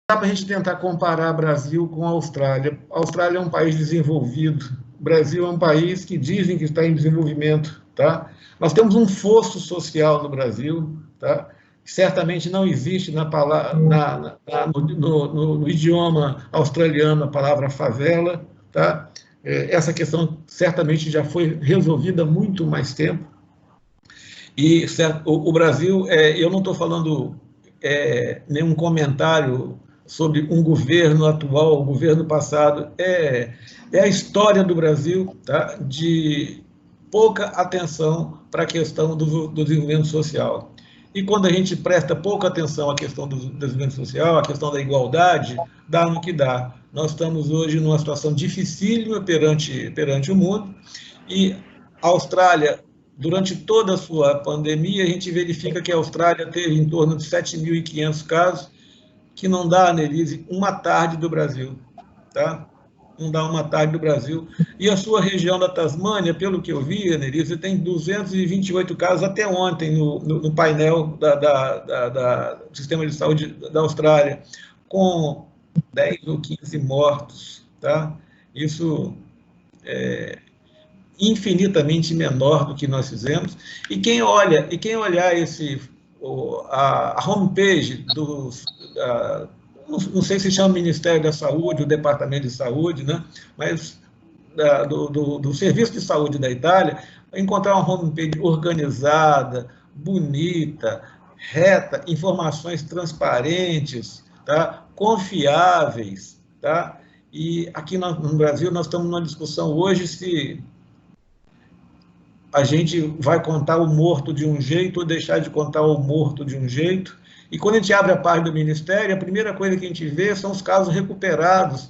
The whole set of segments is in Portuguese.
dá para a gente tentar comparar Brasil com a Austrália. A Austrália é um país desenvolvido, o Brasil é um país que dizem que está em desenvolvimento, tá? Nós temos um fosso social no Brasil, tá? Que certamente não existe no idioma australiano a palavra favela, tá? Essa questão certamente já foi resolvida há muito mais tempo. E o Brasil, eu não estou falando nenhum comentário sobre um governo atual, um governo passado, é a história do Brasil, tá? De pouca atenção para a questão do desenvolvimento social. E quando a gente presta pouca atenção à questão do desenvolvimento social, à questão da igualdade, dá no que dá. Nós estamos hoje numa situação dificílima perante o mundo, e a Austrália, durante toda a sua pandemia, a gente verifica que a Austrália teve em torno de 7.500 casos, que não dá, Annelise, uma tarde do Brasil, tá? Não dá uma tarde do Brasil. E a sua região da Tasmânia, pelo que eu vi, Annelise, tem 228 casos até ontem no painel do Sistema de Saúde da Austrália, com 10 ou 15 mortos, tá? Isso infinitamente menor do que nós fizemos. E quem olhar a homepage não sei se chama Ministério da Saúde, o Departamento de Saúde, né? Mas do Serviço de Saúde da Itália, vai encontrar uma homepage organizada, bonita, reta, informações transparentes, tá? Confiáveis, tá? E aqui no Brasil nós estamos numa discussão hoje se a gente vai contar o morto de um jeito ou deixar de contar o morto de um jeito. E quando a gente abre a página do Ministério, a primeira coisa que a gente vê são os casos recuperados.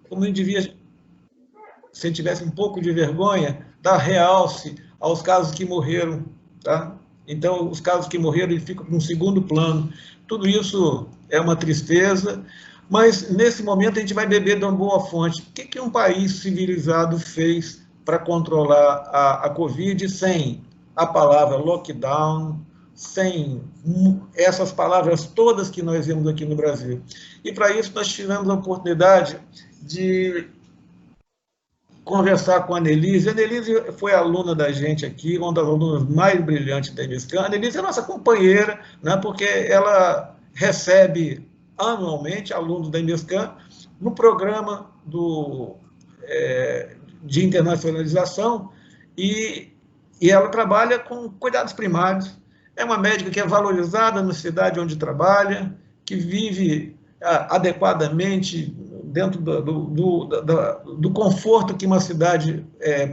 Como a gente devia, se a gente tivesse um pouco de vergonha, dar realce aos casos que morreram, tá? Então, os casos que morreram eles ficam em segundo plano. Tudo isso é uma tristeza, mas nesse momento a gente vai beber de uma boa fonte. O que um país civilizado fez para controlar a Covid sem a palavra lockdown, sem essas palavras todas que nós vemos aqui no Brasil? E para isso nós tivemos a oportunidade de conversar com a Annelise. A Annelise foi aluna da gente aqui, uma das alunas mais brilhantes da IMESCAN. A Annelise é nossa companheira, né, porque ela recebe anualmente alunos da IMESCAN no programa de internacionalização, e ela trabalha com cuidados primários. É uma médica que é valorizada na cidade onde trabalha, que vive adequadamente dentro do conforto que uma cidade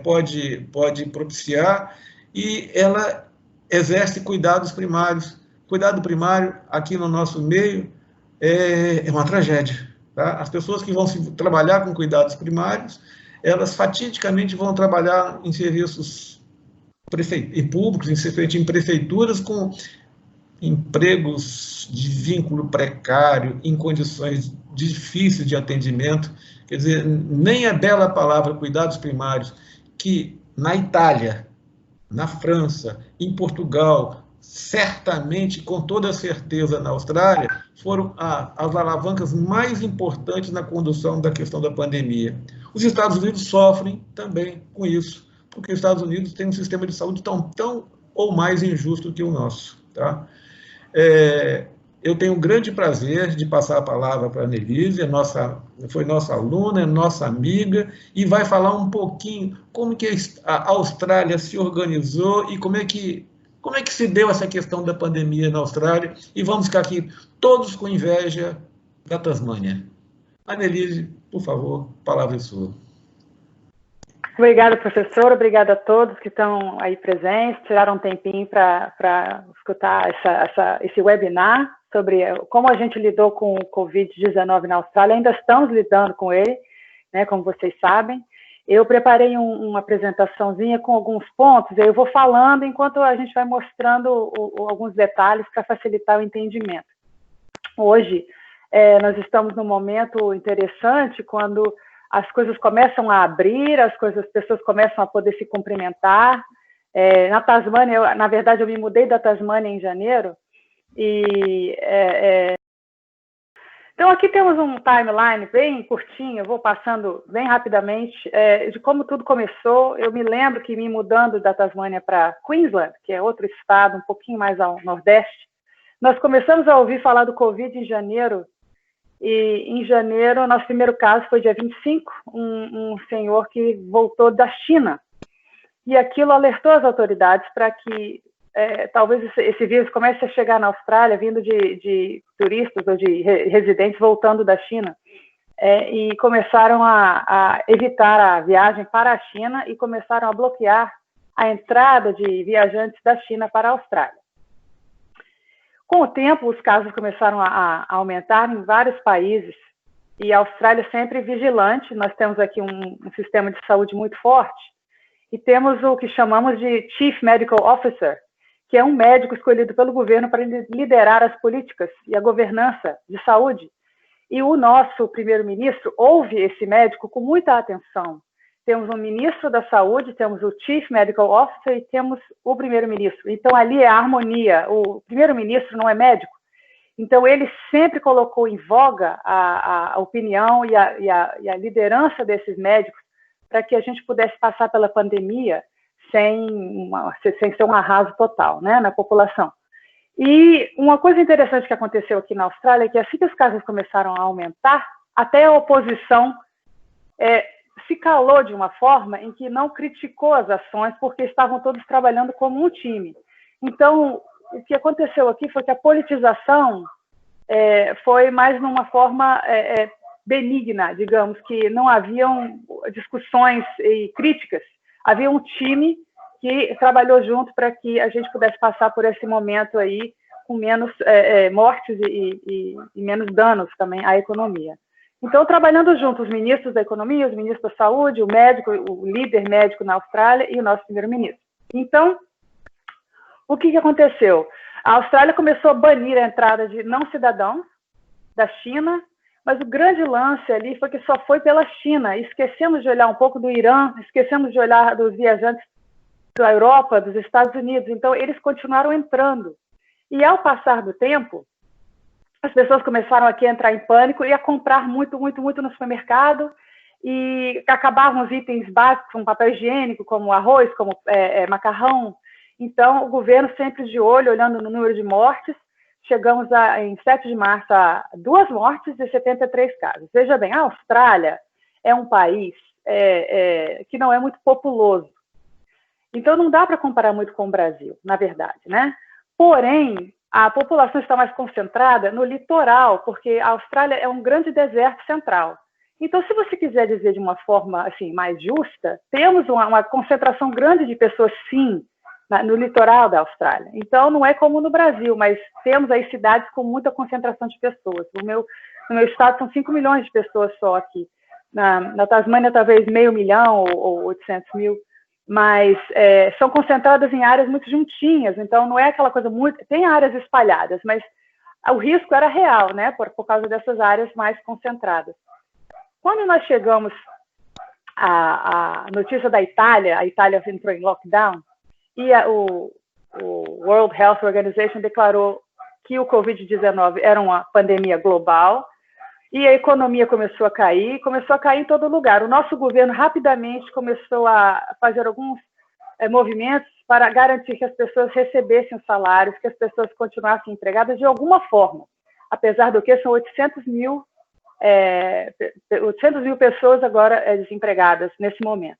pode propiciar, e ela exerce cuidados primários. Cuidado primário, aqui no nosso meio, é uma tragédia. Tá? As pessoas que vão trabalhar com cuidados primários, elas fatidicamente vão trabalhar em serviços públicos, em prefeituras, com empregos de vínculo precário, em condições difíceis de atendimento. Quer dizer, nem a bela palavra cuidados primários, que na Itália, na França, em Portugal, certamente, com toda certeza, na Austrália, foram as alavancas mais importantes na condução da questão da pandemia. Os Estados Unidos sofrem também com isso, porque os Estados Unidos têm um sistema de saúde tão ou mais injusto que o nosso, tá? Eu tenho um grande prazer de passar a palavra para a Annelise, foi nossa aluna, é nossa amiga, e vai falar um pouquinho como que a Austrália se organizou e como é que se deu essa questão da pandemia na Austrália, e vamos ficar aqui todos com inveja da Tasmânia. Annelise, por favor, a palavra é sua. Obrigada, professor. Obrigada a todos que estão aí presentes, tiraram um tempinho para escutar esse webinar sobre como a gente lidou com o Covid-19 na Austrália. Ainda estamos lidando com ele, né, como vocês sabem. Eu preparei uma apresentaçãozinha com alguns pontos, eu vou falando enquanto a gente vai mostrando alguns detalhes para facilitar o entendimento. Hoje, nós estamos num momento interessante, quando as coisas começam a abrir, as pessoas começam a poder se cumprimentar. Na Tasmânia, na verdade, eu me mudei da Tasmânia em janeiro, e Então, aqui temos um timeline bem curtinho, eu vou passando bem rapidamente, de como tudo começou. Eu me lembro que me mudando da Tasmânia para Queensland, que é outro estado um pouquinho mais ao nordeste, nós começamos a ouvir falar do Covid em janeiro, e em janeiro, nosso primeiro caso foi dia 25, um senhor que voltou da China. E aquilo alertou as autoridades para que talvez esse vírus comece a chegar na Austrália, vindo de turistas ou de residentes voltando da China. E começaram a evitar a viagem para a China e começaram a bloquear a entrada de viajantes da China para a Austrália. Com o tempo, os casos começaram a aumentar em vários países, e a Austrália sempre vigilante. Nós temos aqui um sistema de saúde muito forte, e temos o que chamamos de Chief Medical Officer, que é um médico escolhido pelo governo para liderar as políticas e a governança de saúde. E o nosso primeiro-ministro ouve esse médico com muita atenção. Temos um ministro da saúde, temos o Chief Medical Officer e temos o primeiro-ministro. Então, ali é a harmonia. O primeiro-ministro não é médico. Então, ele sempre colocou em voga a opinião e a liderança desses médicos para que a gente pudesse passar pela pandemia sem ser um arraso total, né, na população. E uma coisa interessante que aconteceu aqui na Austrália é que assim que os casos começaram a aumentar, até a oposição se calou de uma forma em que não criticou as ações, porque estavam todos trabalhando como um time. Então, o que aconteceu aqui foi que a politização foi mais numa forma benigna, digamos, que não haviam discussões e críticas. Havia um time que trabalhou junto para que a gente pudesse passar por esse momento aí com menos mortes e menos danos também à economia. Então, trabalhando junto, os ministros da economia, os ministros da saúde, o médico, o líder médico na Austrália e o nosso primeiro-ministro. Então, o que aconteceu? A Austrália começou a banir a entrada de não-cidadãos da China, mas o grande lance ali foi que só foi pela China. Esquecemos de olhar um pouco do Irã, esquecemos de olhar dos viajantes da Europa, dos Estados Unidos. Então, eles continuaram entrando. E, ao passar do tempo, as pessoas começaram aqui a entrar em pânico e a comprar muito, muito, muito no supermercado, e acabavam os itens básicos, como papel higiênico, como arroz, como macarrão. Então, o governo sempre de olho, olhando no número de mortes, chegamos em 7 de março a 2 mortes e 73 casos. Veja bem, a Austrália é um país que não é muito populoso. Então, não dá para comparar muito com o Brasil, na verdade, né? Porém, a população está mais concentrada no litoral, porque a Austrália é um grande deserto central. Então, se você quiser dizer de uma forma assim, mais justa, temos uma concentração grande de pessoas, sim, no litoral da Austrália. Então, não é como no Brasil, mas temos aí cidades com muita concentração de pessoas. No meu estado são 5 milhões de pessoas só aqui. Na Tasmânia, talvez 500 mil ou 800 mil, mas são concentradas em áreas muito juntinhas, então não é aquela coisa muito... Tem áreas espalhadas, mas o risco era real, né, por causa dessas áreas mais concentradas. Quando nós chegamos à notícia da Itália, a Itália entrou em lockdown, e o World Health Organization declarou que o Covid-19 era uma pandemia global, e a economia começou a cair em todo lugar. O nosso governo rapidamente começou a fazer alguns movimentos para garantir que as pessoas recebessem os salários, que as pessoas continuassem empregadas de alguma forma, apesar do que são 800 mil pessoas agora desempregadas nesse momento.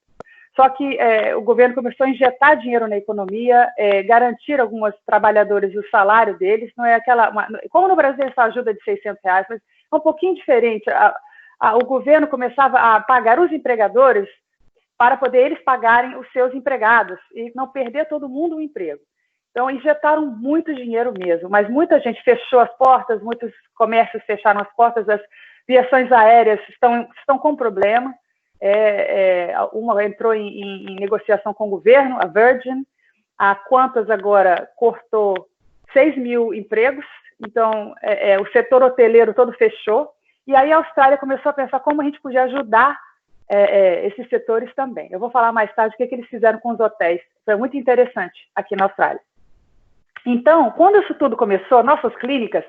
Só que o governo começou a injetar dinheiro na economia, garantir alguns trabalhadores o salário deles, não é aquela... como no Brasil essa ajuda de R$600, mas é um pouquinho diferente. O governo começava a pagar os empregadores para poder eles pagarem os seus empregados e não perder todo mundo o emprego. Então, injetaram muito dinheiro mesmo, mas muita gente fechou as portas, muitos comércios fecharam as portas, as viações aéreas estão com problema. Uma entrou em negociação com o governo, a Virgin, a Qantas agora cortou 6 mil empregos, então o setor hoteleiro todo fechou, e aí a Austrália começou a pensar como a gente podia ajudar esses setores também. Eu vou falar mais tarde o que eles fizeram com os hotéis, foi muito interessante aqui na Austrália. Então, quando isso tudo começou, nossas clínicas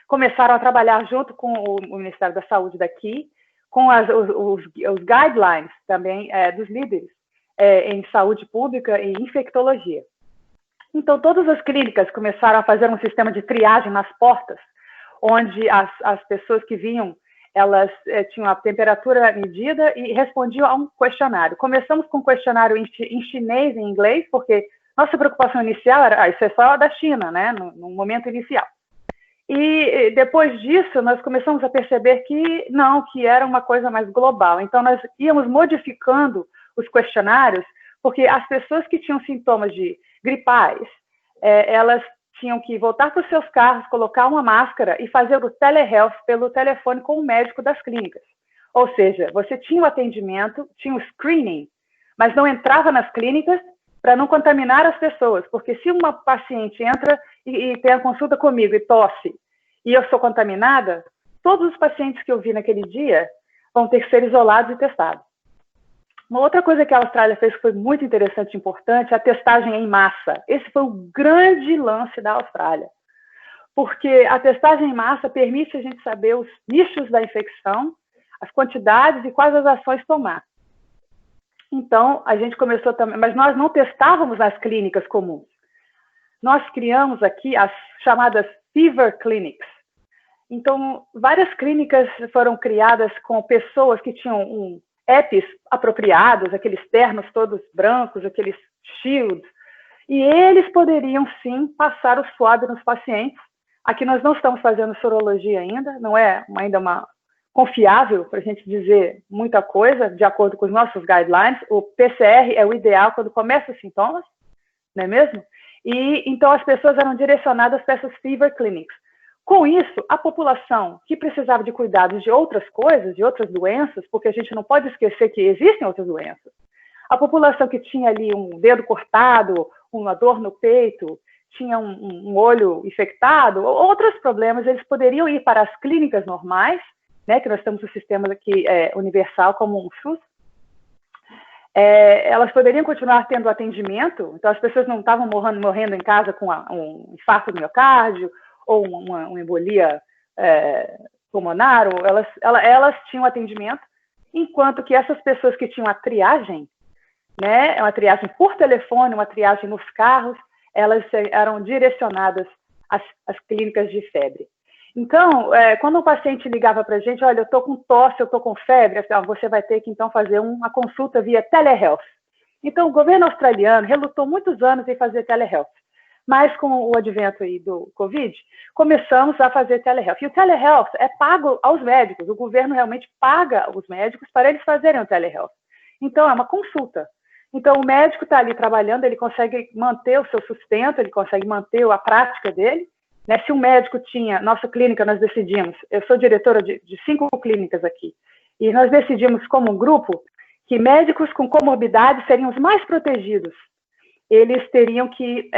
começaram a trabalhar junto com o Ministério da Saúde daqui, com os guidelines também dos líderes em saúde pública e infectologia. Então, todas as clínicas começaram a fazer um sistema de triagem nas portas, onde as pessoas que vinham, elas tinham a temperatura medida e respondiam a um questionário. Começamos com um questionário em chinês e em inglês, porque nossa preocupação inicial era, isso é só da China, né, no momento inicial. E depois disso, nós começamos a perceber que não, que era uma coisa mais global. Então, nós íamos modificando os questionários, porque as pessoas que tinham sintomas de gripais, elas tinham que voltar para os seus carros, colocar uma máscara e fazer o telehealth pelo telefone com o médico das clínicas. Ou seja, você tinha o atendimento, tinha o screening, mas não entrava nas clínicas para não contaminar as pessoas, porque se uma paciente entra e tem a consulta comigo e tosse, e eu sou contaminada, todos os pacientes que eu vi naquele dia vão ter que ser isolados e testados. Uma outra coisa que a Austrália fez que foi muito interessante e importante é a testagem em massa. Esse foi o grande lance da Austrália, porque a testagem em massa permite a gente saber os nichos da infecção, as quantidades e quais as ações tomar. Então, a gente começou também, mas nós não testávamos nas clínicas comuns. Nós criamos aqui as chamadas Fever Clinics. Então, várias clínicas foram criadas com pessoas que tinham apps apropriados, aqueles ternos todos brancos, aqueles shields, e eles poderiam, sim, passar o swab nos pacientes. Aqui nós não estamos fazendo sorologia ainda, não é ainda uma confiável para a gente dizer muita coisa, de acordo com os nossos guidelines. O PCR é o ideal quando começam os sintomas, não é mesmo? E então as pessoas eram direcionadas para essas fever clinics. Com isso, a população que precisava de cuidados de outras coisas, de outras doenças, porque a gente não pode esquecer que existem outras doenças, a população que tinha ali um dedo cortado, uma dor no peito, tinha um olho infectado, outros problemas, eles poderiam ir para as clínicas normais, né, que nós temos um sistema aqui universal como um SUS. Elas poderiam continuar tendo atendimento, então as pessoas não estavam morrendo em casa com um infarto do miocárdio, ou uma embolia pulmonar, ou elas tinham atendimento, enquanto que essas pessoas que tinham a triagem, né, uma triagem por telefone, uma triagem nos carros, elas eram direcionadas às clínicas de febre. Então, quando um paciente ligava para a gente, olha, eu estou com tosse, eu estou com febre, você vai ter que, então, fazer uma consulta via telehealth. Então, o governo australiano relutou muitos anos em fazer telehealth. Mas com o advento aí do Covid, começamos a fazer telehealth. E o telehealth é pago aos médicos. O governo realmente paga os médicos para eles fazerem o telehealth. Então, é uma consulta. Então, o médico está ali trabalhando, ele consegue manter o seu sustento, ele consegue manter a prática dele. Né? Se um médico tinha, nossa clínica, nós decidimos, eu sou diretora de 5 clínicas aqui, e nós decidimos como um grupo que médicos com comorbidade seriam os mais protegidos. Eles teriam que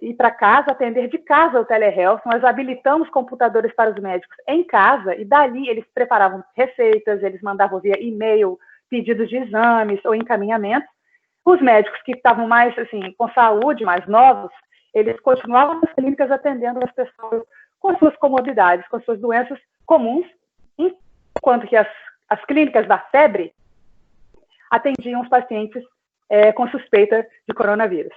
ir para casa, atender de casa o telehealth. Nós habilitamos computadores para os médicos em casa e dali eles preparavam receitas, eles mandavam via e-mail pedidos de exames ou encaminhamentos. Os médicos que estavam mais assim, com saúde, mais novos, eles continuavam nas clínicas atendendo as pessoas com suas comorbidades, com suas doenças comuns, enquanto que as clínicas da febre atendiam os pacientes com suspeita de coronavírus.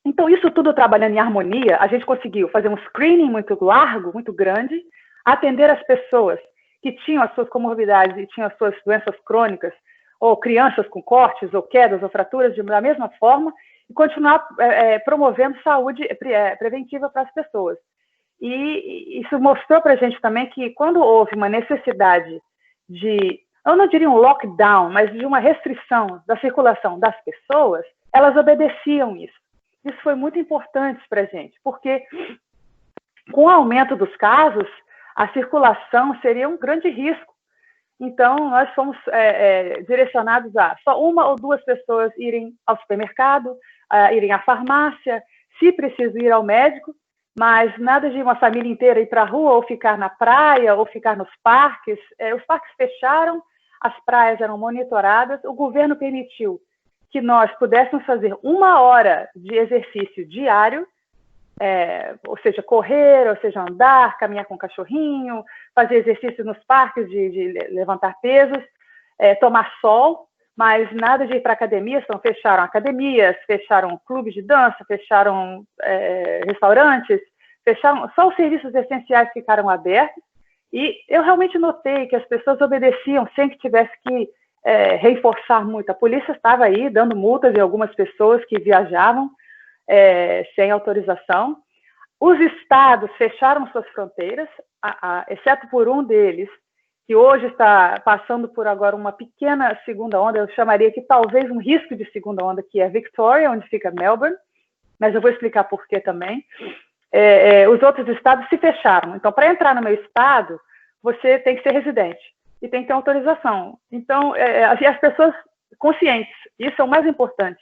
Então, isso tudo trabalhando em harmonia, a gente conseguiu fazer um screening muito largo, muito grande, atender as pessoas que tinham as suas comorbidades e tinham as suas doenças crônicas, ou crianças com cortes, ou quedas, ou fraturas, da mesma forma, e continuar promovendo saúde preventiva para as pessoas. E isso mostrou para a gente também que quando houve uma necessidade de, eu não diria um lockdown, mas de uma restrição da circulação das pessoas, elas obedeciam isso. Isso foi muito importante para a gente, porque com o aumento dos casos, a circulação seria um grande risco. Então, nós fomos direcionados a só 1 ou 2 pessoas irem ao supermercado, irem à farmácia, se preciso ir ao médico, mas nada de uma família inteira ir para a rua, ou ficar na praia, ou ficar nos parques. Os parques fecharam, as praias eram monitoradas, o governo permitiu que nós pudéssemos fazer 1 hora de exercício diário, ou seja, correr, ou seja, andar, caminhar com o cachorrinho, fazer exercício nos parques de levantar pesos, tomar sol, mas nada de ir para academias. Então fecharam academias, fecharam clubes de dança, fecharam restaurantes, fecharam, só os serviços essenciais ficaram abertos. E eu realmente notei que as pessoas obedeciam sem que tivesse que reforçar muito. A polícia estava aí dando multas em algumas pessoas que viajavam sem autorização. Os estados fecharam suas fronteiras, exceto por um deles, que hoje está passando por agora uma pequena segunda onda. Eu chamaria que talvez um risco de segunda onda, que é Victoria, onde fica Melbourne, mas eu vou explicar por que também. Os outros estados se fecharam. Então, para entrar no meu estado, você tem que ser residente e tem que ter autorização. Então, as pessoas conscientes, isso é o mais importante.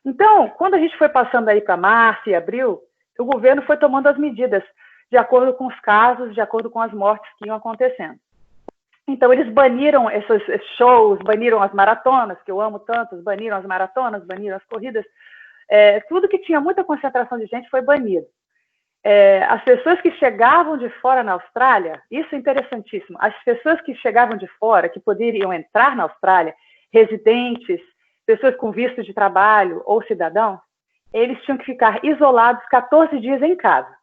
Então, quando a gente foi passando aí para março e abril, o governo foi tomando as medidas de acordo com os casos, de acordo com as mortes que iam acontecendo. Então, eles baniram esses shows, baniram as maratonas, que eu amo tanto, baniram as maratonas, baniram as corridas. Tudo que tinha muita concentração de gente foi banido. As pessoas que chegavam de fora na Austrália, isso é interessantíssimo, as pessoas que chegavam de fora, que poderiam entrar na Austrália, residentes, pessoas com visto de trabalho ou cidadãos, eles tinham que ficar isolados 14 dias em casa,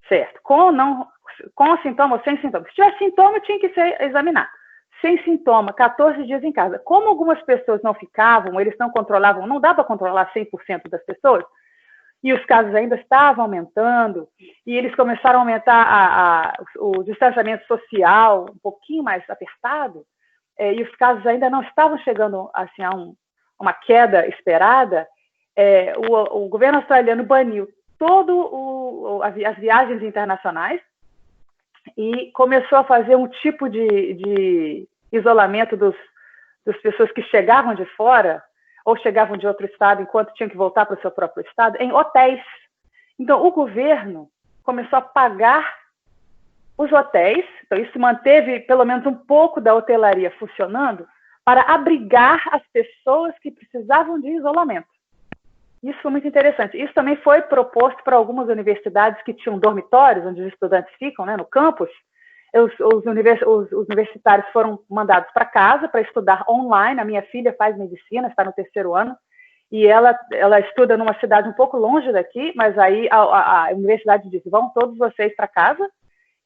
certo? Com sintoma ou sem sintoma. Se tivesse sintoma, tinha que ser examinado. Sem sintoma, 14 dias em casa. Como algumas pessoas não ficavam, eles não controlavam, não dá para controlar 100% das pessoas, e os casos ainda estavam aumentando, e eles começaram a aumentar o distanciamento social um pouquinho mais apertado, e os casos ainda não estavam chegando assim, a uma queda esperada, o governo australiano baniu as viagens internacionais e começou a fazer um tipo de isolamento das pessoas que chegavam de fora ou chegavam de outro estado enquanto tinham que voltar para o seu próprio estado, em hotéis. Então, o governo começou a pagar os hotéis, então isso manteve pelo menos um pouco da hotelaria funcionando para abrigar as pessoas que precisavam de isolamento. Isso foi muito interessante. Isso também foi proposto para algumas universidades que tinham dormitórios, onde os estudantes ficam, né, no campus. Os universitários foram mandados para casa para estudar online. A minha filha faz medicina, está no 3º ano, e ela estuda numa cidade um pouco longe daqui, mas aí a universidade disse, vão todos vocês para casa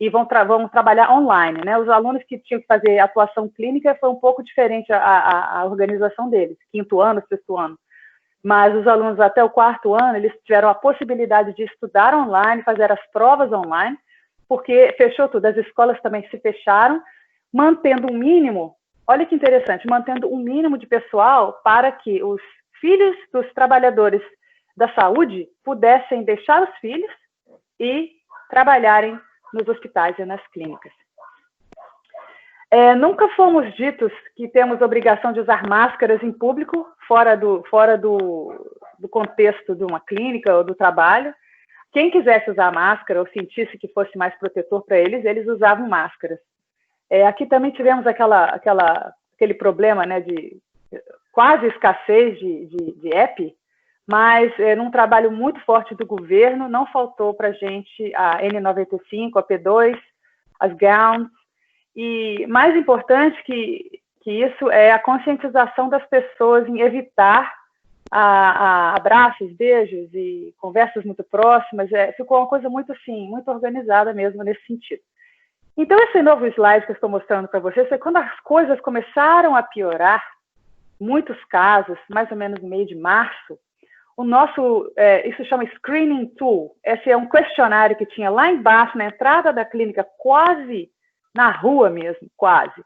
e vão trabalhar online, né? Os alunos que tinham que fazer atuação clínica foi um pouco diferente a organização deles, 5º ano, 6º ano. Mas os alunos até o 4º ano, eles tiveram a possibilidade de estudar online, fazer as provas online, porque fechou tudo, as escolas também se fecharam, mantendo um mínimo, olha que interessante, mantendo um mínimo de pessoal para que os filhos dos trabalhadores da saúde pudessem deixar os filhos e trabalharem nos hospitais e nas clínicas. Nunca fomos ditos que temos obrigação de usar máscaras em público, fora do contexto de uma clínica ou do trabalho. Quem quisesse usar máscara ou sentisse que fosse mais protetor para eles usavam máscaras. Aqui também tivemos aquele problema, né, de quase escassez de EPI, mas num trabalho muito forte do governo, não faltou para a gente a N95, a P2, as gowns, e mais importante que isso é a conscientização das pessoas em evitar abraços, beijos e conversas muito próximas. Ficou uma coisa muito, assim, muito organizada mesmo nesse sentido. Então, esse novo slide que eu estou mostrando para vocês é quando as coisas começaram a piorar, muitos casos, mais ou menos no meio de março, o nosso, isso chama Screening Tool. Esse é um questionário que tinha lá embaixo, na entrada da clínica, quase na rua mesmo, quase.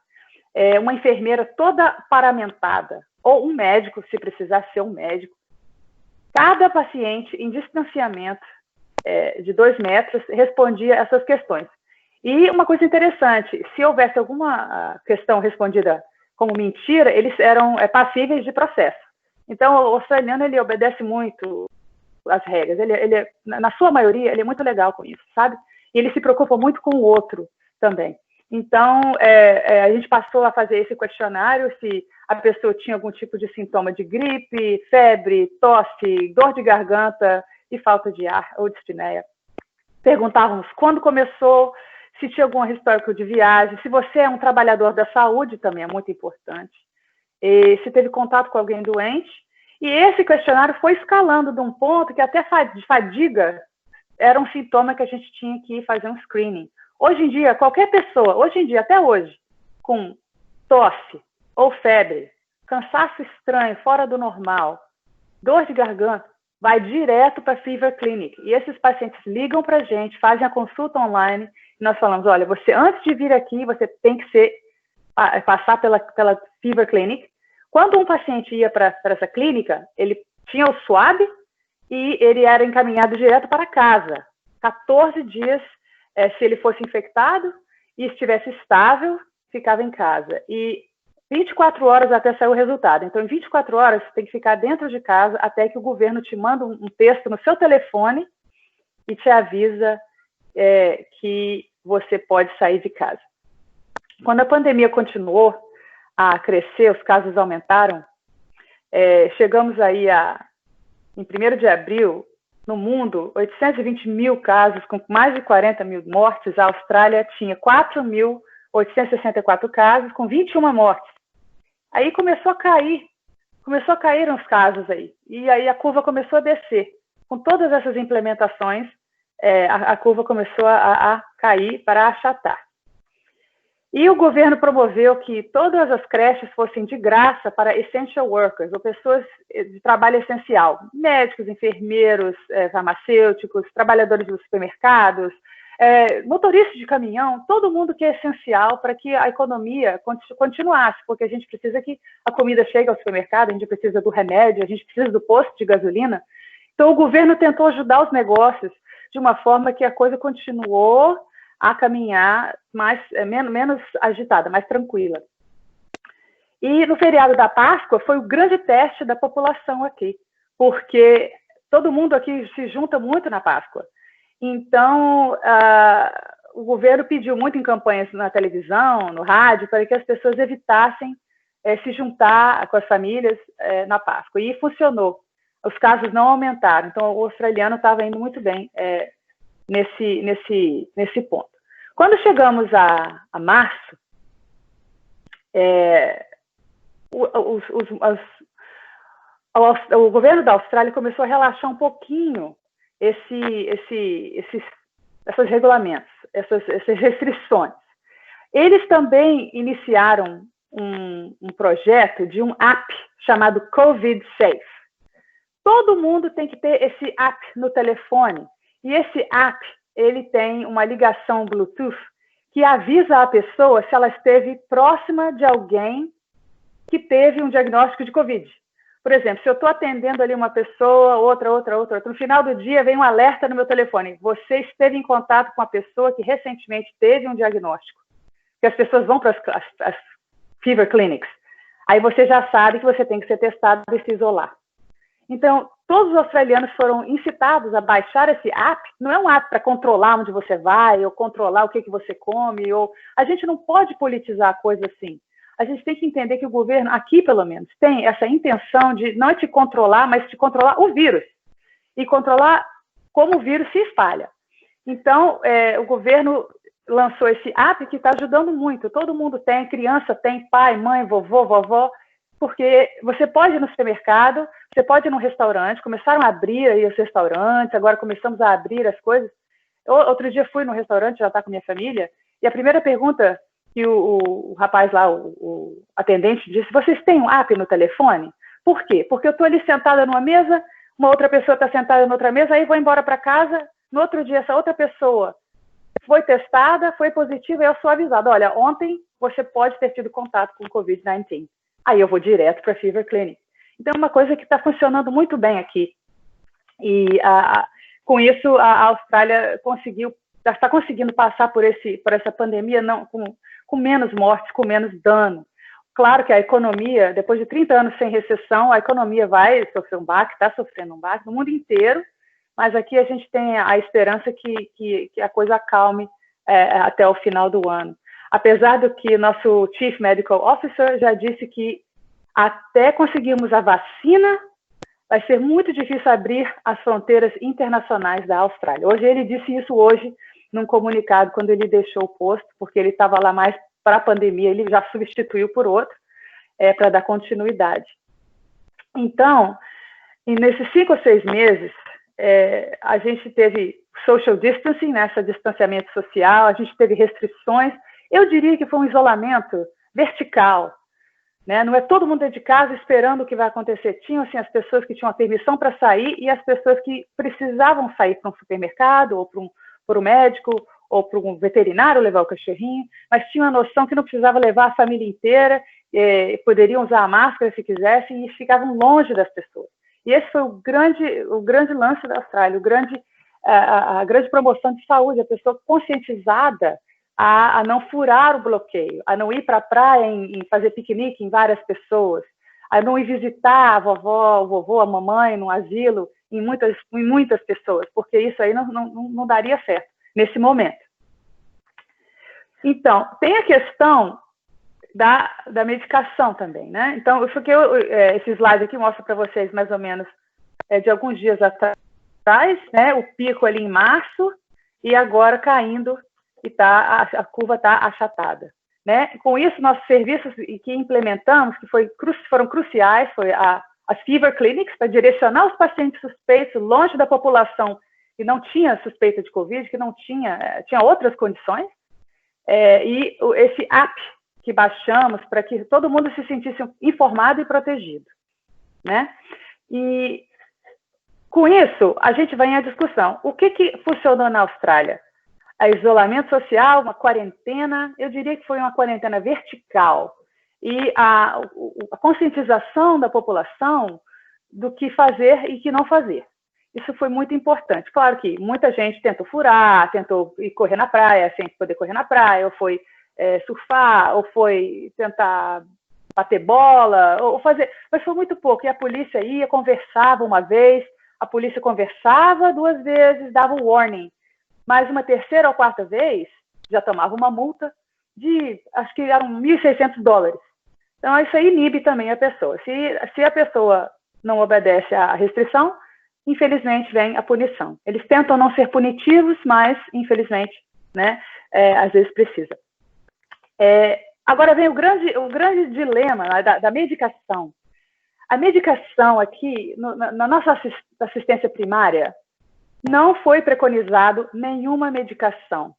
Uma enfermeira toda paramentada, ou um médico, se precisar ser um médico. Cada paciente em distanciamento de 2 metros respondia essas questões. E uma coisa interessante, se houvesse alguma questão respondida como mentira, eles eram passíveis de processo. Então, o australiano, ele obedece muito às regras. Ele, na sua maioria, ele é muito legal com isso, sabe? E ele se preocupa muito com o outro também. Então, a gente passou a fazer esse questionário se a pessoa tinha algum tipo de sintoma de gripe, febre, tosse, dor de garganta, e falta de ar ou dispneia. Perguntávamos quando começou, se tinha algum histórico de viagem, se você é um trabalhador da saúde, também é muito importante, e se teve contato com alguém doente. E esse questionário foi escalando de um ponto que até fadiga era um sintoma que a gente tinha que fazer um screening. Hoje em dia, qualquer pessoa, hoje em dia, até hoje, com tosse ou febre, cansaço estranho, fora do normal, dor de garganta, vai direto para a Fever Clinic. E esses pacientes ligam para a gente, fazem a consulta online, e nós falamos, olha, você antes de vir aqui, você tem que passar pela Fever Clinic. Quando um paciente ia para essa clínica, ele tinha o swab e ele era encaminhado direto para casa. 14 dias, se ele fosse infectado e estivesse estável, ficava em casa. E 24 horas até sair o resultado. Então, em 24 horas, você tem que ficar dentro de casa até que o governo te manda um texto no seu telefone e te avisa que você pode sair de casa. Quando a pandemia continuou a crescer, os casos aumentaram, chegamos aí em 1º de abril, no mundo, 820 mil casos, com mais de 40 mil mortes. A Austrália tinha 4.864 casos, com 21 mortes. Aí começou a cair os casos aí. E aí a curva começou a descer. Com todas essas implementações, a curva começou a cair para achatar. E o governo promoveu que todas as creches fossem de graça para essential workers, ou pessoas de trabalho essencial, médicos, enfermeiros, farmacêuticos, trabalhadores dos supermercados, motoristas de caminhão, todo mundo que é essencial para que a economia continuasse, porque a gente precisa que a comida chegue ao supermercado, a gente precisa do remédio, a gente precisa do posto de gasolina. Então, o governo tentou ajudar os negócios de uma forma que a coisa continuou a caminhar menos agitada, mais tranquila. E no feriado da Páscoa foi o grande teste da população aqui, porque todo mundo aqui se junta muito na Páscoa. Então, o governo pediu muito em campanhas na televisão, no rádio, para que as pessoas evitassem se juntar com as famílias na Páscoa. E funcionou. Os casos não aumentaram. Então, o australiano estava indo muito bem nesse ponto. Quando chegamos a março, o governo da Austrália começou a relaxar um pouquinho esses regulamentos, essas restrições. Eles também iniciaram um projeto de um app chamado COVID Safe. Todo mundo tem que ter esse app no telefone. E esse app, ele tem uma ligação Bluetooth que avisa a pessoa se ela esteve próxima de alguém que teve um diagnóstico de Covid. Por exemplo, se eu estou atendendo ali uma pessoa, outra, no final do dia vem um alerta no meu telefone. Você esteve em contato com uma pessoa que recentemente teve um diagnóstico. Porque as pessoas vão para as Fever Clinics. Aí você já sabe que você tem que ser testado e se isolar. Então, todos os australianos foram incitados a baixar esse app. Não é um app para controlar onde você vai, ou controlar o que você come. A gente não pode politizar a coisa assim. A gente tem que entender que o governo, aqui pelo menos, tem essa intenção de não te controlar, mas de controlar o vírus. E controlar como o vírus se espalha. Então, o governo lançou esse app que está ajudando muito. Todo mundo tem, criança tem, pai, mãe, vovô, vovó. Porque você pode ir no supermercado, você pode ir num restaurante, começaram a abrir aí os restaurantes, agora começamos a abrir as coisas. Outro dia fui num restaurante, já está com minha família, e a primeira pergunta que o rapaz lá, o atendente, disse, vocês têm um app no telefone? Por quê? Porque eu estou ali sentada numa mesa, uma outra pessoa está sentada na outra mesa, aí vou embora para casa, no outro dia essa outra pessoa foi testada, foi positiva, e eu sou avisada, olha, ontem você pode ter tido contato com o Covid-19. Aí eu vou direto para a Fever Clinic. Então, é uma coisa que está funcionando muito bem aqui. E com isso, a Austrália já está conseguindo passar por essa pandemia com menos mortes, com menos dano. Claro que a economia, depois de 30 anos sem recessão, a economia vai sofrer um baque, está sofrendo um baque no mundo inteiro, mas aqui a gente tem a esperança que a coisa acalme até o final do ano. Apesar do que nosso Chief Medical Officer já disse que até conseguirmos a vacina, vai ser muito difícil abrir as fronteiras internacionais da Austrália. Hoje ele disse isso hoje num comunicado quando ele deixou o posto, porque ele estava lá mais para a pandemia, ele já substituiu por outro, para dar continuidade. Então, e nesses 5 ou 6 meses, a gente teve social distancing, né, esse distanciamento social, a gente teve restrições. Eu diria que foi um isolamento vertical, né? Não é todo mundo dentro de casa esperando o que vai acontecer. Tinham assim, as pessoas que tinham a permissão para sair e as pessoas que precisavam sair para um supermercado, ou para um médico, ou para um veterinário levar o cachorrinho, mas tinham a noção que não precisava levar a família inteira, poderiam usar a máscara se quisessem e ficavam longe das pessoas. E esse foi o grande lance da Austrália, a grande promoção de saúde, a pessoa conscientizada a não furar o bloqueio, a não ir para a praia e fazer piquenique em várias pessoas, a não ir visitar a vovó, o vovô, a mamãe no asilo em muitas pessoas, porque isso aí não daria certo nesse momento. Então, tem a questão da medicação também, né? Então, esse slide aqui mostra para vocês mais ou menos de alguns dias atrás, né? O pico ali em março e agora caindo e a curva está achatada, né? Com isso, nossos serviços que implementamos, que foram cruciais, foi as fever clinics, para direcionar os pacientes suspeitos longe da população que não tinha suspeita de Covid, que não tinha outras condições, e esse app que baixamos para que todo mundo se sentisse informado e protegido, né? E com isso, a gente vai à discussão. O que funcionou na Austrália? Isolamento social, uma quarentena, eu diria que foi uma quarentena vertical, e a conscientização da população do que fazer e que não fazer. Isso foi muito importante. Claro que muita gente tentou furar, tentou ir correr na praia sem poder correr na praia, ou foi surfar, ou foi tentar bater bola, ou fazer... Mas foi muito pouco. E a polícia ia, conversava uma vez, a polícia conversava 2 vezes, dava um warning. Mas uma 3ª ou 4ª vez, já tomava uma multa de, acho que eram $1.600. Então, isso aí inibe também a pessoa. Se a pessoa não obedece à restrição, infelizmente vem a punição. Eles tentam não ser punitivos, mas, infelizmente, né, às vezes precisa. Agora vem o grande dilema, né, da medicação. A medicação aqui, na nossa assistência primária, não foi preconizado nenhuma medicação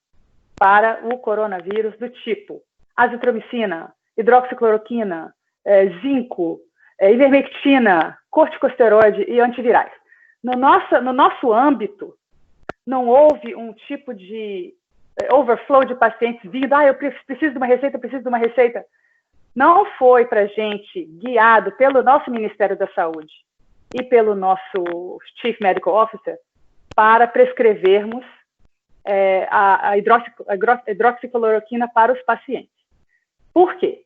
para o coronavírus do tipo azitromicina, hidroxicloroquina, zinco, ivermectina, corticosteroide e antivirais. No nosso âmbito, não houve um tipo de overflow de pacientes vindo, eu preciso de uma receita, Não foi para a gente guiado pelo nosso Ministério da Saúde e pelo nosso Chief Medical Officer para prescrevermos a hidroxicloroquina para os pacientes. Por quê?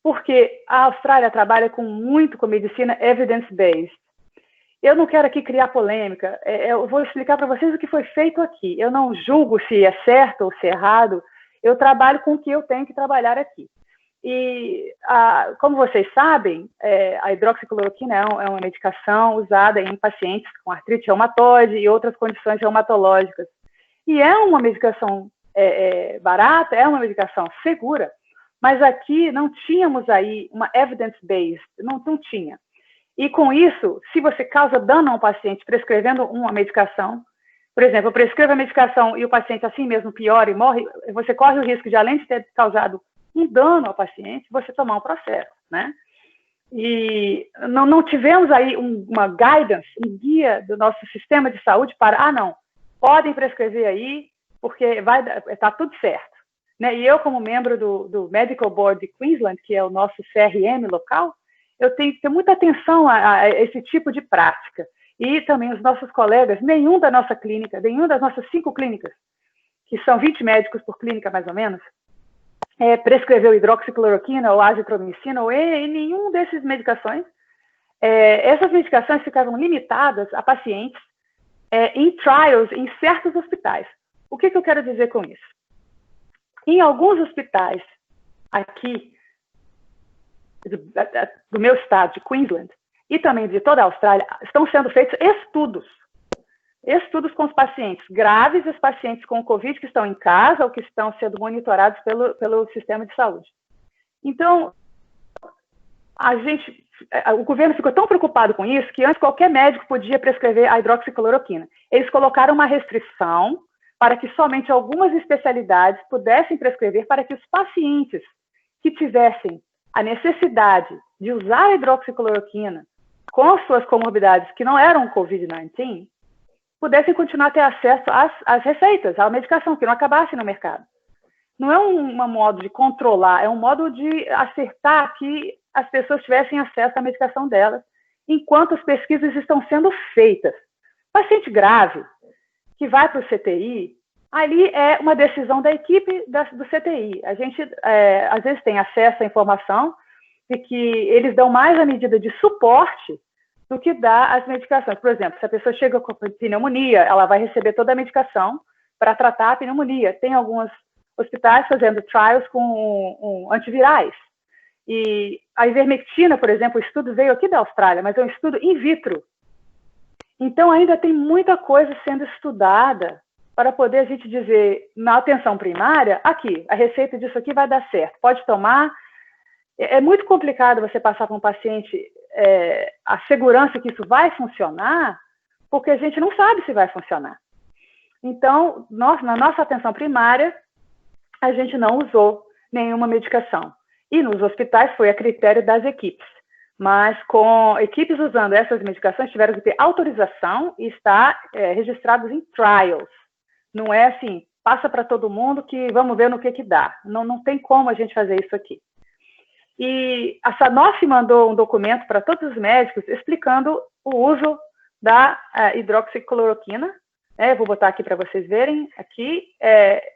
Porque a Austrália trabalha muito com medicina evidence-based. Eu não quero aqui criar polêmica, eu vou explicar para vocês o que foi feito aqui. Eu não julgo se é certo ou se é errado, eu trabalho com o que eu tenho que trabalhar aqui. E, como vocês sabem, a hidroxicloroquina é uma medicação usada em pacientes com artrite reumatoide e outras condições reumatológicas. E é uma medicação barata, é uma medicação segura, mas aqui não tínhamos aí uma evidence-based, não tinha. E com isso, se você causa dano a um paciente prescrevendo uma medicação, por exemplo, eu prescrevo a medicação e o paciente assim mesmo piora e morre, você corre o risco de, além de ter causado um dano ao paciente, você tomar um processo, né? E não tivemos aí uma guidance, um guia do nosso sistema de saúde para, não, podem prescrever aí, porque está tudo certo. Né? E eu, como membro do Medical Board de Queensland, que é o nosso CRM local, eu tenho que ter muita atenção a esse tipo de prática. E também os nossos colegas, nenhum da nossa clínica, nenhum das nossas 5 clínicas, que são 20 médicos por clínica mais ou menos, prescreveu hidroxicloroquina ou azitromicina ou nenhum dessas medicações. Essas medicações ficavam limitadas a pacientes em trials em certos hospitais. O que eu quero dizer com isso? Em alguns hospitais aqui do meu estado, de Queensland, e também de toda a Austrália, estão sendo feitos estudos com os pacientes graves e os pacientes com Covid que estão em casa ou que estão sendo monitorados pelo sistema de saúde. Então, o governo ficou tão preocupado com isso que antes qualquer médico podia prescrever a hidroxicloroquina. Eles colocaram uma restrição para que somente algumas especialidades pudessem prescrever para que os pacientes que tivessem a necessidade de usar a hidroxicloroquina com suas comorbidades que não eram Covid-19, pudessem continuar a ter acesso às receitas, à medicação, que não acabasse no mercado. Não é um modo de controlar, é um modo de acertar que as pessoas tivessem acesso à medicação delas, enquanto as pesquisas estão sendo feitas. Paciente grave, que vai para o CTI, ali é uma decisão da equipe do CTI. A gente, às vezes, tem acesso à informação de que eles dão mais a medida de suporte do que dá as medicações. Por exemplo, se a pessoa chega com pneumonia, ela vai receber toda a medicação para tratar a pneumonia. Tem alguns hospitais fazendo trials com antivirais. E a ivermectina, por exemplo, o estudo veio aqui da Austrália, mas é um estudo in vitro. Então, ainda tem muita coisa sendo estudada para poder a gente dizer, na atenção primária, aqui, a receita disso aqui vai dar certo, pode tomar. É muito complicado você passar para um paciente a segurança que isso vai funcionar, porque a gente não sabe se vai funcionar. Então, na nossa atenção primária, a gente não usou nenhuma medicação. E nos hospitais foi a critério das equipes. Mas com equipes usando essas medicações, tiveram que ter autorização e estar registrados em trials. Não é assim, passa para todo mundo que vamos ver no que dá. Não tem como a gente fazer isso aqui. E a Sanofi mandou um documento para todos os médicos explicando o uso da hidroxicloroquina. Vou botar aqui para vocês verem, aqui,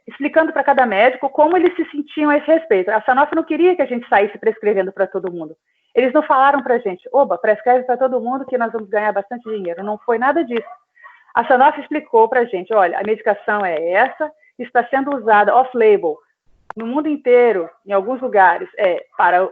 explicando para cada médico como eles se sentiam a esse respeito. A Sanofi não queria que a gente saísse prescrevendo para todo mundo. Eles não falaram para a gente, oba, prescreve para todo mundo que nós vamos ganhar bastante dinheiro. Não foi nada disso. A Sanofi explicou para a gente, olha, a medicação é essa, está sendo usada off-label no mundo inteiro, em alguns lugares, para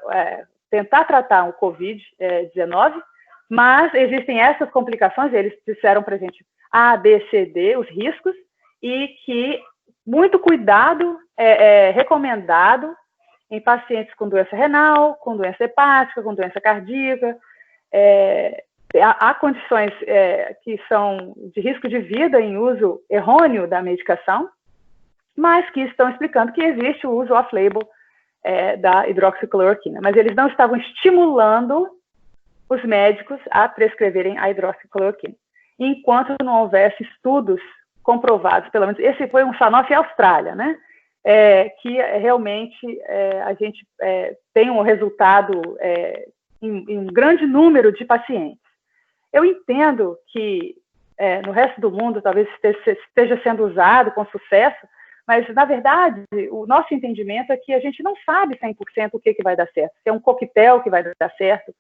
tentar tratar o Covid-19, mas existem essas complicações, eles disseram para a gente A, B, C, D, os riscos, e que muito cuidado é recomendado em pacientes com doença renal, com doença hepática, com doença cardíaca. Há condições que são de risco de vida em uso errôneo da medicação, mas que estão explicando que existe o uso off-label da hidroxicloroquina. Mas eles não estavam estimulando os médicos a prescreverem a hidroxicloroquina, enquanto não houvesse estudos comprovados, pelo menos, esse foi um Sanofi Austrália, né? Que realmente a gente tem um resultado em um grande número de pacientes. Eu entendo que no resto do mundo talvez esteja sendo usado com sucesso, mas, na verdade, o nosso entendimento é que a gente não sabe 100% o que vai dar certo, se é um coquetel que vai dar certo,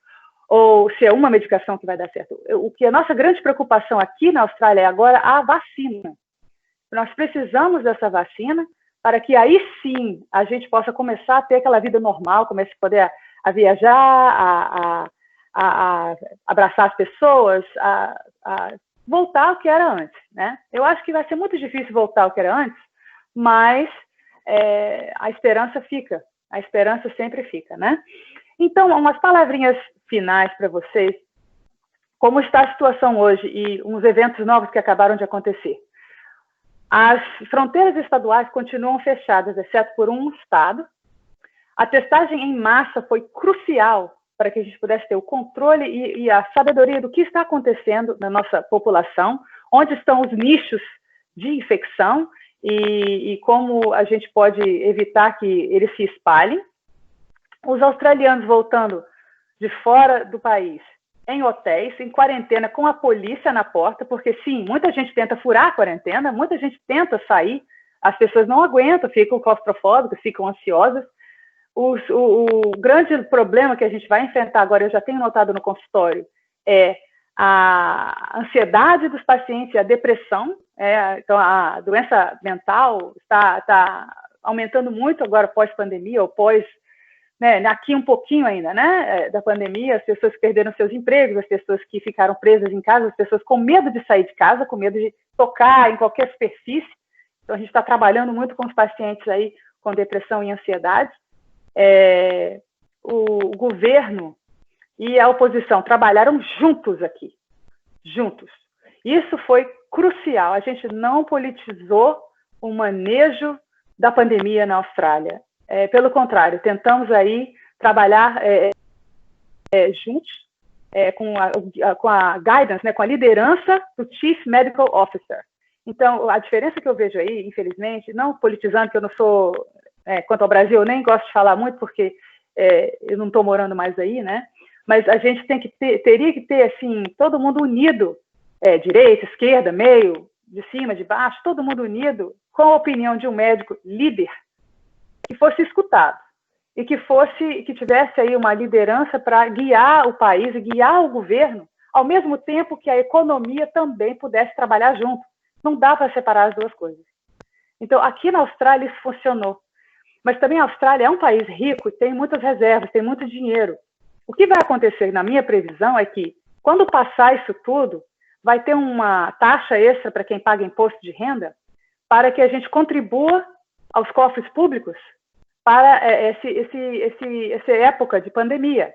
ou se é uma medicação que vai dar certo. O que a nossa grande preocupação aqui na Austrália é agora a vacina. Nós precisamos dessa vacina para que aí sim a gente possa começar a ter aquela vida normal, comece a poder a viajar, a abraçar as pessoas, a voltar ao que era antes, né? Eu acho que vai ser muito difícil voltar ao que era antes, mas a esperança fica, a esperança sempre fica, né? Então, umas palavrinhas finais para vocês, como está a situação hoje e uns eventos novos que acabaram de acontecer. As fronteiras estaduais continuam fechadas, exceto por um estado. A testagem em massa foi crucial para que a gente pudesse ter o controle e a sabedoria do que está acontecendo na nossa população, onde estão os nichos de infecção e como a gente pode evitar que eles se espalhem. Os australianos voltando de fora do país, em hotéis, em quarentena, com a polícia na porta, porque sim, muita gente tenta furar a quarentena, muita gente tenta sair, as pessoas não aguentam, ficam claustrofóbicas, ficam ansiosas. O grande problema que a gente vai enfrentar agora, eu já tenho notado no consultório, é a ansiedade dos pacientes, a depressão. Então, a doença mental está aumentando muito agora pós-pandemia ou né, aqui um pouquinho ainda, né, da pandemia, as pessoas que perderam seus empregos, as pessoas que ficaram presas em casa, as pessoas com medo de sair de casa, com medo de tocar em qualquer superfície. Então, a gente está trabalhando muito com os pacientes aí com depressão e ansiedade. O governo e a oposição trabalharam juntos aqui, juntos. Isso foi crucial. A gente não politizou o manejo da pandemia na Austrália. Pelo contrário, tentamos aí trabalhar juntos com a guidance, né, com a liderança do Chief Medical Officer. Então, a diferença que eu vejo aí, infelizmente, não politizando, que eu não sou, quanto ao Brasil, eu nem gosto de falar muito, porque eu não estou morando mais aí, né? Mas a gente teria que ter, assim, todo mundo unido, direita, esquerda, meio, de cima, de baixo, todo mundo unido, com a opinião de um médico líder, que fosse escutado, e que tivesse aí uma liderança para guiar o país e guiar o governo, ao mesmo tempo que a economia também pudesse trabalhar junto. Não dá para separar as duas coisas. Então, aqui na Austrália isso funcionou. Mas também a Austrália é um país rico, tem muitas reservas, tem muito dinheiro. O que vai acontecer, na minha previsão, é que, quando passar isso tudo, vai ter uma taxa extra para quem paga imposto de renda, para que a gente contribua aos cofres públicos para essa época de pandemia.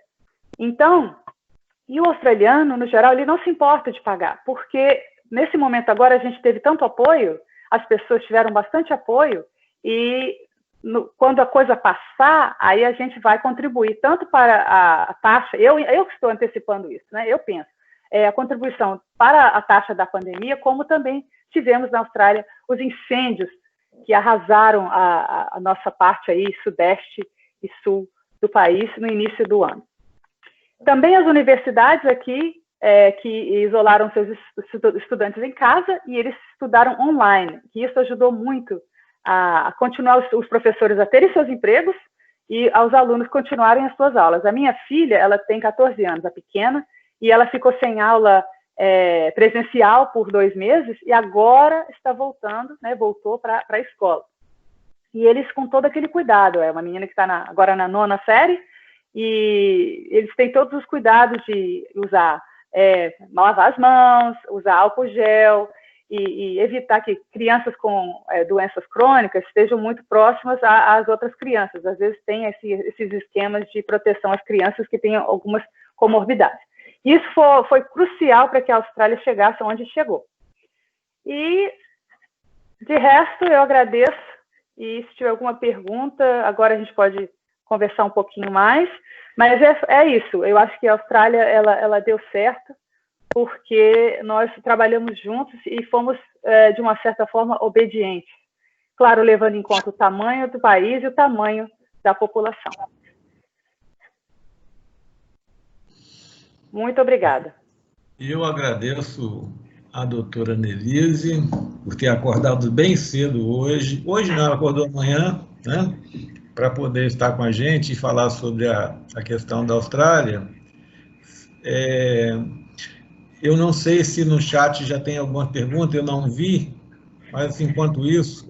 Então, e o australiano, no geral, ele não se importa de pagar, porque nesse momento agora a gente teve tanto apoio, as pessoas tiveram bastante apoio, e quando a coisa passar, aí a gente vai contribuir tanto para a taxa, eu que estou antecipando isso, né? Eu penso, a contribuição para a taxa da pandemia, como também tivemos na Austrália os incêndios que arrasaram a nossa parte aí, sudeste e sul do país, no início do ano. Também as universidades aqui, que isolaram seus estudantes em casa e eles estudaram online, que isso ajudou muito a continuar os professores a terem seus empregos e aos alunos continuarem as suas aulas. A minha filha, ela tem 14 anos, a pequena, e ela ficou sem aula presencial por 2 meses e agora está voltando, né, voltou para a escola. E eles com todo aquele cuidado, uma menina que está agora na 9ª série, e eles têm todos os cuidados de usar, lavar as mãos, usar álcool gel, e evitar que crianças com doenças crônicas estejam muito próximas às outras crianças. Às vezes tem esses esquemas de proteção às crianças que têm algumas comorbidades. Isso foi crucial para que a Austrália chegasse onde chegou. E, de resto, eu agradeço. E se tiver alguma pergunta, agora a gente pode conversar um pouquinho mais. Mas é isso. Eu acho que a Austrália ela deu certo, porque nós trabalhamos juntos e fomos, de uma certa forma, obedientes. Claro, levando em conta o tamanho do país e o tamanho da população. Muito obrigada. Eu agradeço a doutora Annelise por ter acordado bem cedo hoje. Hoje não, ela acordou amanhã, né, para poder estar com a gente e falar sobre a questão da Austrália. Eu não sei se no chat já tem alguma pergunta, eu não vi, mas enquanto isso,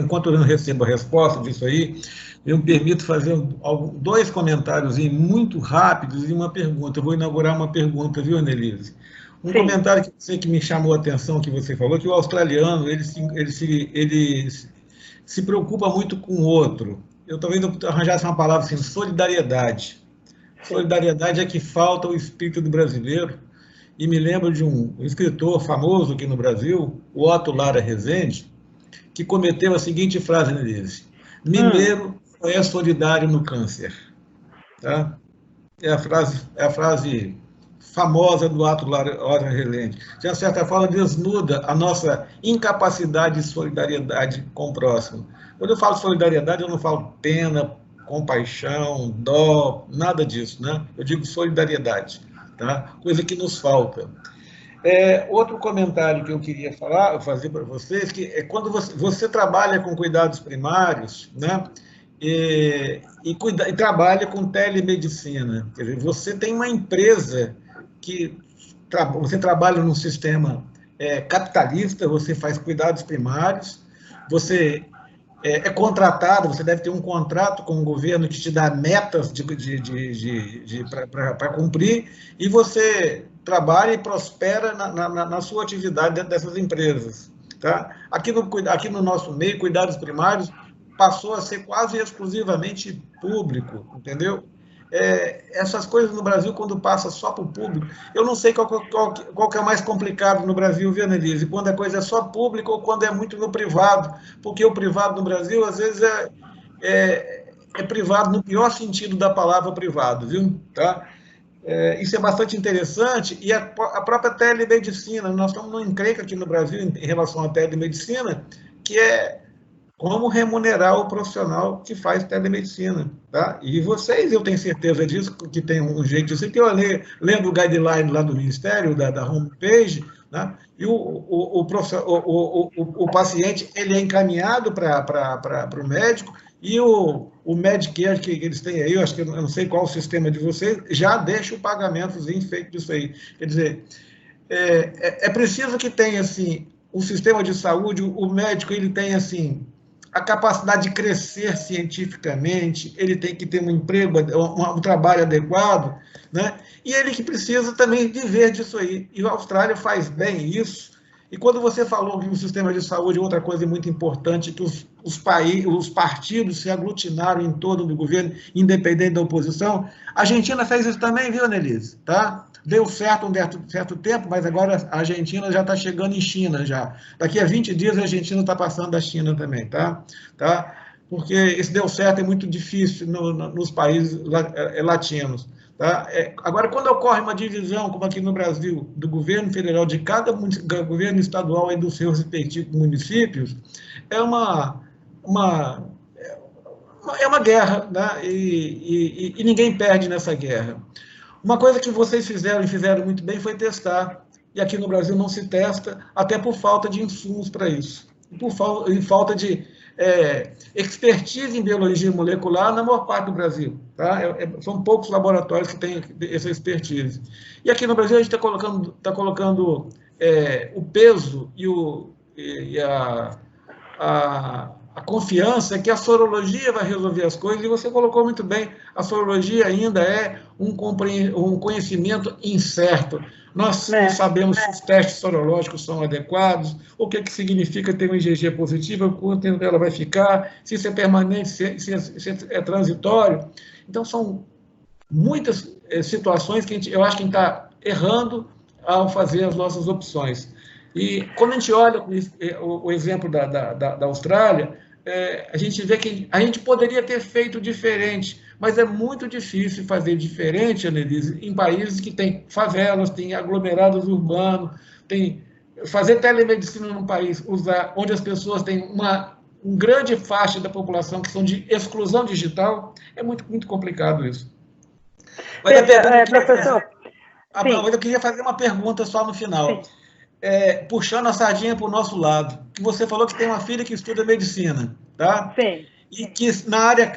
enquanto eu não recebo a resposta disso aí, eu me permito fazer 2 comentários muito rápidos e uma pergunta. Eu vou inaugurar uma pergunta, viu, Annelise? Um Sim. Comentário que me chamou a atenção, que você falou, que o australiano ele se preocupa muito com o outro. Eu talvez arranjasse uma palavra assim, solidariedade. Solidariedade é que falta o espírito do brasileiro. E me lembro de um escritor famoso aqui no Brasil, o Otto Lara Rezende, que cometeu a seguinte frase, Annelise: mineiro é solidário no câncer. Tá? É a frase famosa do Otto Lara Rezende. De uma certa forma, desnuda a nossa incapacidade de solidariedade com o próximo. Quando eu falo solidariedade, eu não falo pena, compaixão, dó, nada disso, né? Eu digo solidariedade. Tá? Coisa que nos falta. Outro comentário que eu queria fazer para vocês, que é quando você trabalha com cuidados primários, né, e trabalha com telemedicina, quer dizer, você tem uma empresa que você trabalha num sistema capitalista, você faz cuidados primários, você é contratado, você deve ter um contrato com o governo que te dá metas para cumprir, e você trabalha e prospera na sua atividade dentro dessas empresas. Tá? Aqui no nosso meio, cuidados primários passou a ser quase exclusivamente público, entendeu? Essas coisas no Brasil, quando passa só para o público, eu não sei qual que é o mais complicado no Brasil, viu, Annelise? Quando a coisa é só público ou quando é muito no privado, porque o privado no Brasil, às vezes, é privado no pior sentido da palavra privado, viu? Tá? Isso é bastante interessante, e a própria telemedicina, nós estamos numa encrenca aqui no Brasil em relação à telemedicina, que é como remunerar o profissional que faz telemedicina. Tá? E vocês, eu tenho certeza disso, que tem um jeito disso, que eu lendo o guideline lá do Ministério, da homepage, né? E o paciente ele é encaminhado para o médico, e o Medicare que eles têm aí, eu acho que eu não sei qual o sistema de vocês, já deixa o pagamentozinho feito disso aí. Quer dizer, é preciso que tenha, assim, o sistema de saúde, o médico, ele tem, assim, a capacidade de crescer cientificamente, ele tem que ter um emprego, um trabalho adequado, né? E ele que precisa também viver disso aí. E a Austrália faz bem isso. E quando você falou que o sistema de saúde, outra coisa muito importante, que os partidos se aglutinaram em torno do governo, independente da oposição, a Argentina fez isso também, viu, Annelise? Tá? Deu certo um certo tempo, mas agora a Argentina já está chegando em China já. Daqui a 20 dias a Argentina está passando da China também, tá? Porque isso deu certo, é muito difícil nos países latinos. Tá? Agora, quando ocorre uma divisão, como aqui no Brasil, do governo federal, de cada governo estadual e dos seus respectivos municípios, é uma guerra, né? E ninguém perde nessa guerra. Uma coisa que vocês fizeram e fizeram muito bem foi testar. E aqui no Brasil não se testa, até por falta de insumos para isso. E falta de expertise em biologia molecular na maior parte do Brasil. Tá? São poucos laboratórios que têm essa expertise. E aqui no Brasil a gente está colocando o peso e a confiança que a sorologia vai resolver as coisas, e você colocou muito bem, a sorologia ainda é um conhecimento incerto. Nós não sabemos se os testes sorológicos são adequados, o que significa ter um IgG positivo, quanto tempo ela vai ficar, se isso é permanente, se é transitório. Então, são muitas situações que eu acho que a gente está errando ao fazer as nossas opções. E quando a gente olha o exemplo da Austrália, a gente vê que a gente poderia ter feito diferente, mas é muito difícil fazer diferente, Annelise, em países que têm favelas, têm aglomerados urbanos, fazer telemedicina num país onde as pessoas têm uma grande faixa da população que são de exclusão digital, é muito, muito complicado isso. Mas professor, eu queria fazer uma pergunta só no final. Puxando a sardinha para o nosso lado. Você falou que tem uma filha que estuda medicina, tá? Sim. E que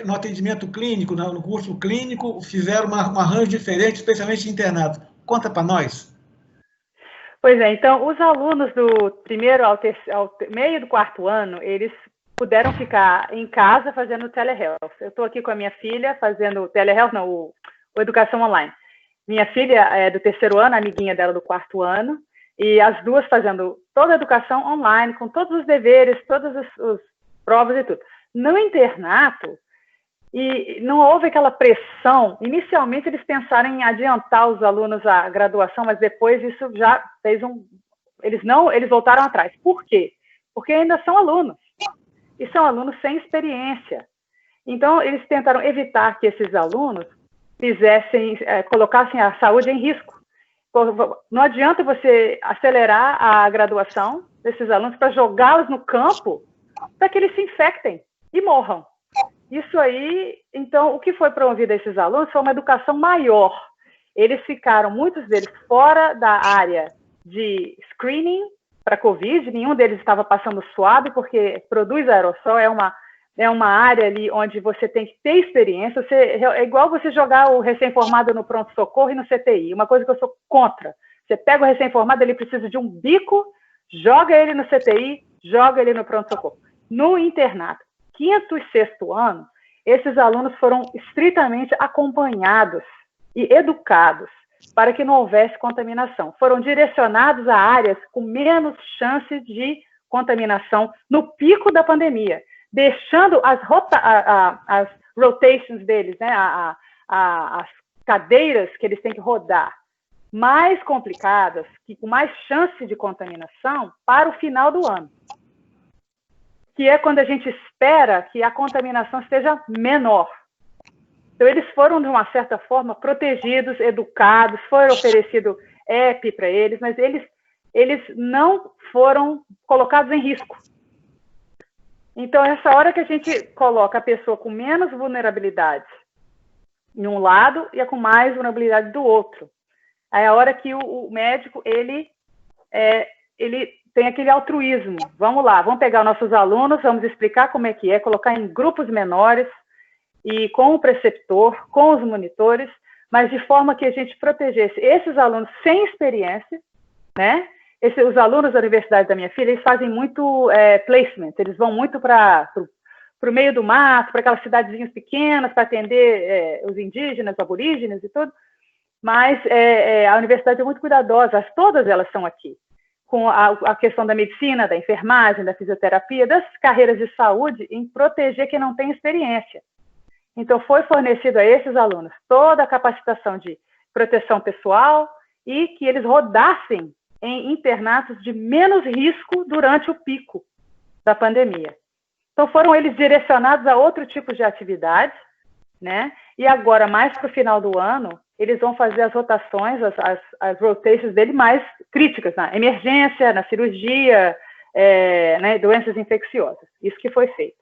no atendimento clínico, no curso clínico, fizeram um arranjo diferente, especialmente internato. Conta para nós. Pois é, então, os alunos do primeiro ao meio do quarto ano, eles puderam ficar em casa fazendo telehealth. Eu estou aqui com a minha filha fazendo telehealth, não, o educação online. Minha filha é do terceiro ano, a amiguinha dela do quarto ano, e as duas fazendo toda a educação online, com todos os deveres, todas as provas e tudo. No internato, e não houve aquela pressão. Inicialmente, eles pensaram em adiantar os alunos à graduação, mas depois isso já fez eles voltaram atrás. Por quê? Porque ainda são alunos, e são alunos sem experiência. Então, eles tentaram evitar que esses alunos colocassem a saúde em risco. Não adianta você acelerar a graduação desses alunos para jogá-los no campo para que eles se infectem e morram. Isso aí, então, o que foi promovido a esses alunos foi uma educação maior. Eles ficaram, muitos deles, fora da área de screening para Covid, nenhum deles estava passando suave, porque produz aerossol, é uma área ali onde você tem que ter experiência. É igual você jogar o recém-formado no pronto-socorro e no CTI, uma coisa que eu sou contra. Você pega o recém-formado, ele precisa de um bico, joga ele no CTI, joga ele no pronto-socorro. No internato, quinto e sexto ano, esses alunos foram estritamente acompanhados e educados para que não houvesse contaminação. Foram direcionados a áreas com menos chance de contaminação no pico da pandemia, deixando as rotations deles, né, as cadeiras que eles têm que rodar, mais complicadas, com mais chance de contaminação, para o final do ano, que é quando a gente espera que a contaminação esteja menor. Então, eles foram, de uma certa forma, protegidos, educados, foi oferecido EPI para eles, mas eles não foram colocados em risco. Então, essa hora que a gente coloca a pessoa com menos vulnerabilidade em um lado e a com mais vulnerabilidade do outro, é a hora que o médico ele tem aquele altruísmo. Vamos lá, vamos pegar nossos alunos, vamos explicar como é que é, colocar em grupos menores e com o preceptor, com os monitores, mas de forma que a gente protegesse esses alunos sem experiência, né? Os alunos da universidade da minha filha, eles fazem muito placement, eles vão muito para o meio do mato, para aquelas cidadezinhas pequenas, para atender os indígenas, aborígenes e tudo, mas a universidade é muito cuidadosa, todas elas são aqui, com a questão da medicina, da enfermagem, da fisioterapia, das carreiras de saúde, em proteger quem não tem experiência. Então, foi fornecido a esses alunos toda a capacitação de proteção pessoal e que eles rodassem em internatos de menos risco durante o pico da pandemia. Então, foram eles direcionados a outro tipo de atividade, né? E agora, mais para o final do ano, eles vão fazer as rotações, as rotations dele mais críticas, na emergência, na cirurgia, né, doenças infecciosas. Isso que foi feito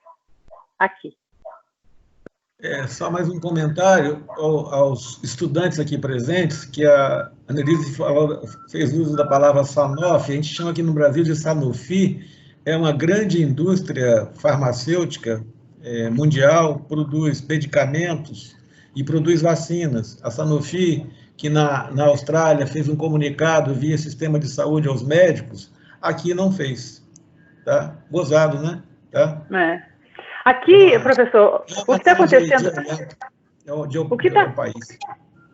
aqui. Só mais um comentário aos estudantes aqui presentes, que a Annelise fez uso da palavra Sanofi, a gente chama aqui no Brasil de Sanofi, é uma grande indústria farmacêutica mundial, produz medicamentos e produz vacinas. A Sanofi, que na Austrália fez um comunicado via sistema de saúde aos médicos, aqui não fez. Tá? Gozado, né? Tá? Aqui, professor, o que está acontecendo...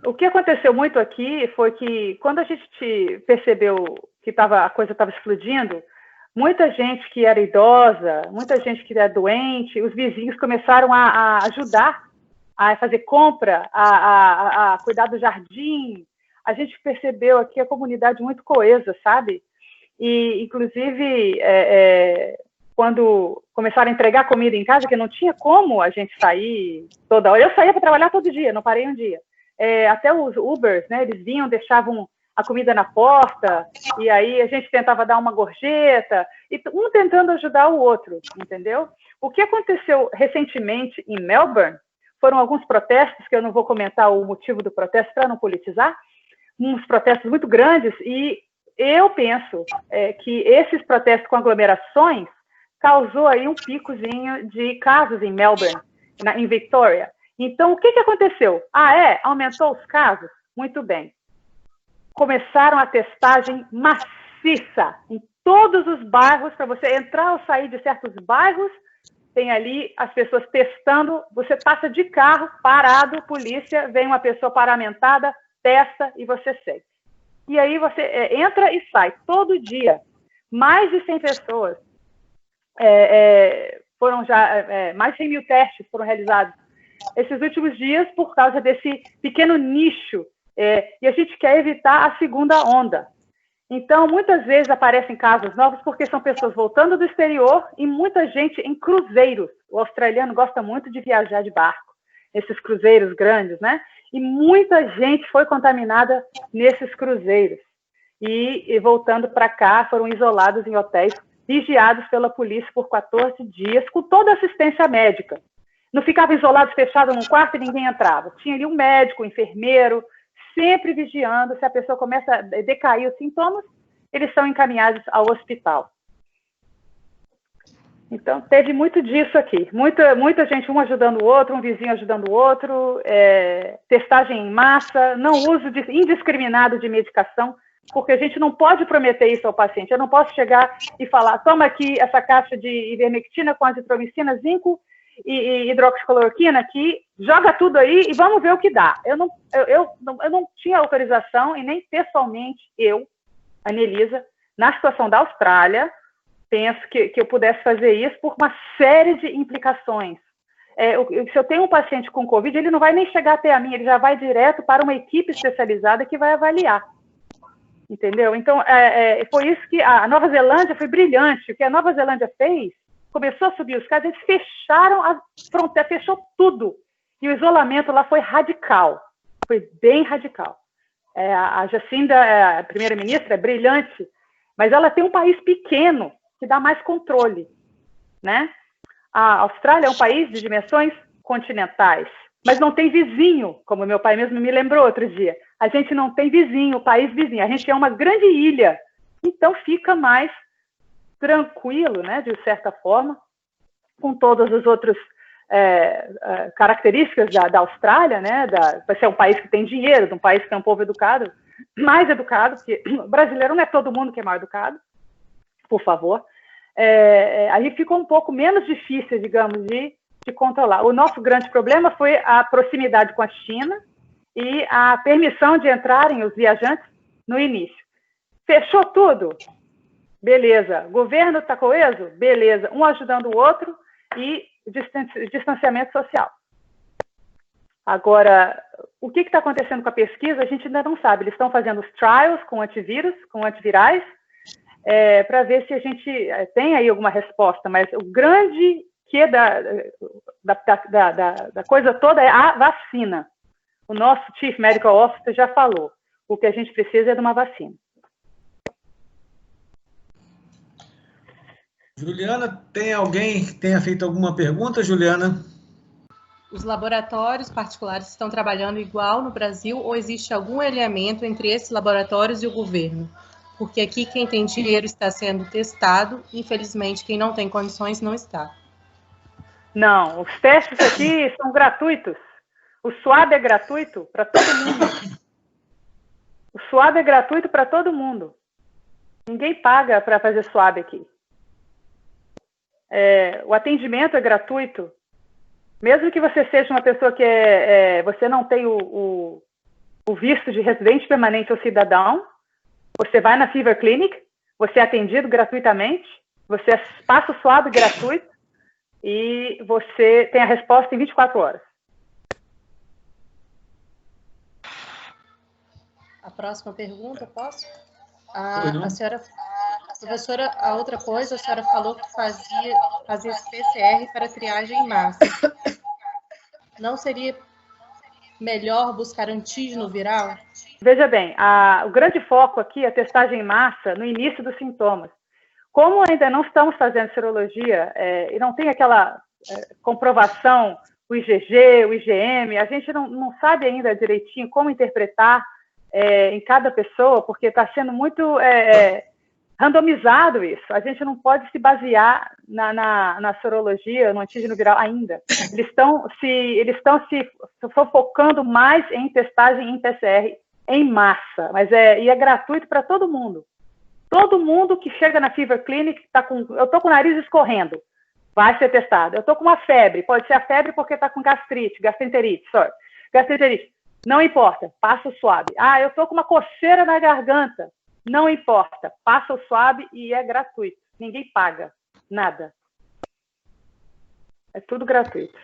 O que aconteceu muito aqui foi que, quando a gente percebeu que a coisa estava explodindo, muita gente que era idosa, muita gente que era doente, os vizinhos começaram a ajudar, a fazer compra, a cuidar do jardim. A gente percebeu aqui a comunidade muito coesa, sabe? E, inclusive... quando começaram a entregar comida em casa, que não tinha como a gente sair toda hora. Eu saía para trabalhar todo dia, não parei um dia. Até os Ubers, né, eles vinham, deixavam a comida na porta, e aí a gente tentava dar uma gorjeta, e um tentando ajudar o outro, entendeu? O que aconteceu recentemente em Melbourne foram alguns protestos, que eu não vou comentar o motivo do protesto para não politizar, uns protestos muito grandes, e eu penso que esses protestos com aglomerações causou aí um picozinho de casos em Melbourne, em Victoria. Então, o que aconteceu? Aumentou os casos? Muito bem. Começaram a testagem maciça em todos os bairros, para você entrar ou sair de certos bairros, tem ali as pessoas testando, você passa de carro, parado, polícia, vem uma pessoa paramentada, testa e você segue. E aí você entra e sai, todo dia. Mais de 100 pessoas. Foram já mais de 100 mil testes foram realizados esses últimos dias por causa desse pequeno nicho, e a gente quer evitar a segunda onda. Então, muitas vezes aparecem casos novos porque são pessoas voltando do exterior e muita gente em cruzeiros. O australiano gosta muito de viajar de barco, esses cruzeiros grandes, né? E muita gente foi contaminada nesses cruzeiros. E voltando para cá, foram isolados em hotéis vigiados pela polícia por 14 dias, com toda a assistência médica. Não ficavam isolados, fechados num quarto e ninguém entrava. Tinha ali um médico, um enfermeiro, sempre vigiando. Se a pessoa começa a decair os sintomas, eles são encaminhados ao hospital. Então, teve muito disso aqui. Muita gente, um ajudando o outro, um vizinho ajudando o outro, testagem em massa, não uso indiscriminado de medicação, porque a gente não pode prometer isso ao paciente. Eu não posso chegar e falar, toma aqui essa caixa de ivermectina com azitromicina, zinco e hidroxicloroquina, que joga tudo aí e vamos ver o que dá. Eu não tinha autorização, e nem pessoalmente eu, Anelisa, na situação da Austrália, penso que eu pudesse fazer isso por uma série de implicações. Se eu tenho um paciente com Covid, ele não vai nem chegar até a mim, ele já vai direto para uma equipe especializada que vai avaliar. Entendeu? Então, foi isso que a Nova Zelândia foi brilhante. O que a Nova Zelândia fez, começou a subir os casos, eles fecharam a fronteira, fechou tudo. E o isolamento lá foi radical, foi bem radical. A Jacinda, a primeira-ministra, é brilhante, mas ela tem um país pequeno que dá mais controle, né? A Austrália é um país de dimensões continentais, mas não tem vizinho, como meu pai mesmo me lembrou outro dia. A gente não tem vizinho, país vizinho. A gente é uma grande ilha, então fica mais tranquilo, né, de certa forma, com todas as outras características da Austrália, né, vai ser um país que tem dinheiro, de um país que é um povo educado, mais educado, porque o brasileiro não é todo mundo que é mal educado, por favor. Aí ficou um pouco menos difícil, digamos, de controlar. O nosso grande problema foi a proximidade com a China e a permissão de entrarem os viajantes no início. Fechou tudo? Beleza. Governo está coeso? Beleza. Um ajudando o outro e distanciamento social. Agora, o que está acontecendo com a pesquisa, a gente ainda não sabe. Eles estão fazendo os trials com antivírus, com antivirais, para ver se a gente tem aí alguma resposta, mas o grande que da coisa toda é a vacina. O nosso Chief Medical Officer já falou, o que a gente precisa é de uma vacina. Juliana, tem alguém que tenha feito alguma pergunta, Juliana? Os laboratórios particulares estão trabalhando igual no Brasil ou existe algum alinhamento entre esses laboratórios e o governo? Porque aqui quem tem dinheiro está sendo testado, infelizmente quem não tem condições não está. Não, os testes aqui são gratuitos. O SWAB é gratuito para todo mundo. O SWAB é gratuito para todo mundo. Ninguém paga para fazer SWAB aqui. O atendimento é gratuito. Mesmo que você seja uma pessoa que você não tem o visto de residente permanente ou cidadão, você vai na Fever Clinic, você é atendido gratuitamente, você passa o SWAB gratuito e você tem a resposta em 24 horas. A próxima pergunta, posso? A senhora, professora, a outra coisa, a senhora falou que fazia esse PCR para triagem em massa. Não seria melhor buscar antígeno viral? Veja bem, o grande foco aqui é a testagem em massa no início dos sintomas. Como ainda não estamos fazendo serologia e não tem aquela comprovação, o IgG, o IgM, a gente não sabe ainda direitinho como interpretar em cada pessoa, porque está sendo muito randomizado isso. A gente não pode se basear na sorologia, no antígeno viral ainda. Eles estão se focando mais em testagem em PCR em massa, mas é gratuito para todo mundo. Todo mundo que chega na Fever Clinic, eu estou com o nariz escorrendo, vai ser testado. Eu estou com uma febre, pode ser a febre porque está com gastroenterite. Não importa, passa o SWAB. Eu estou com uma coceira na garganta. Não importa, passa o SWAB e é gratuito. Ninguém paga, nada. É tudo gratuito.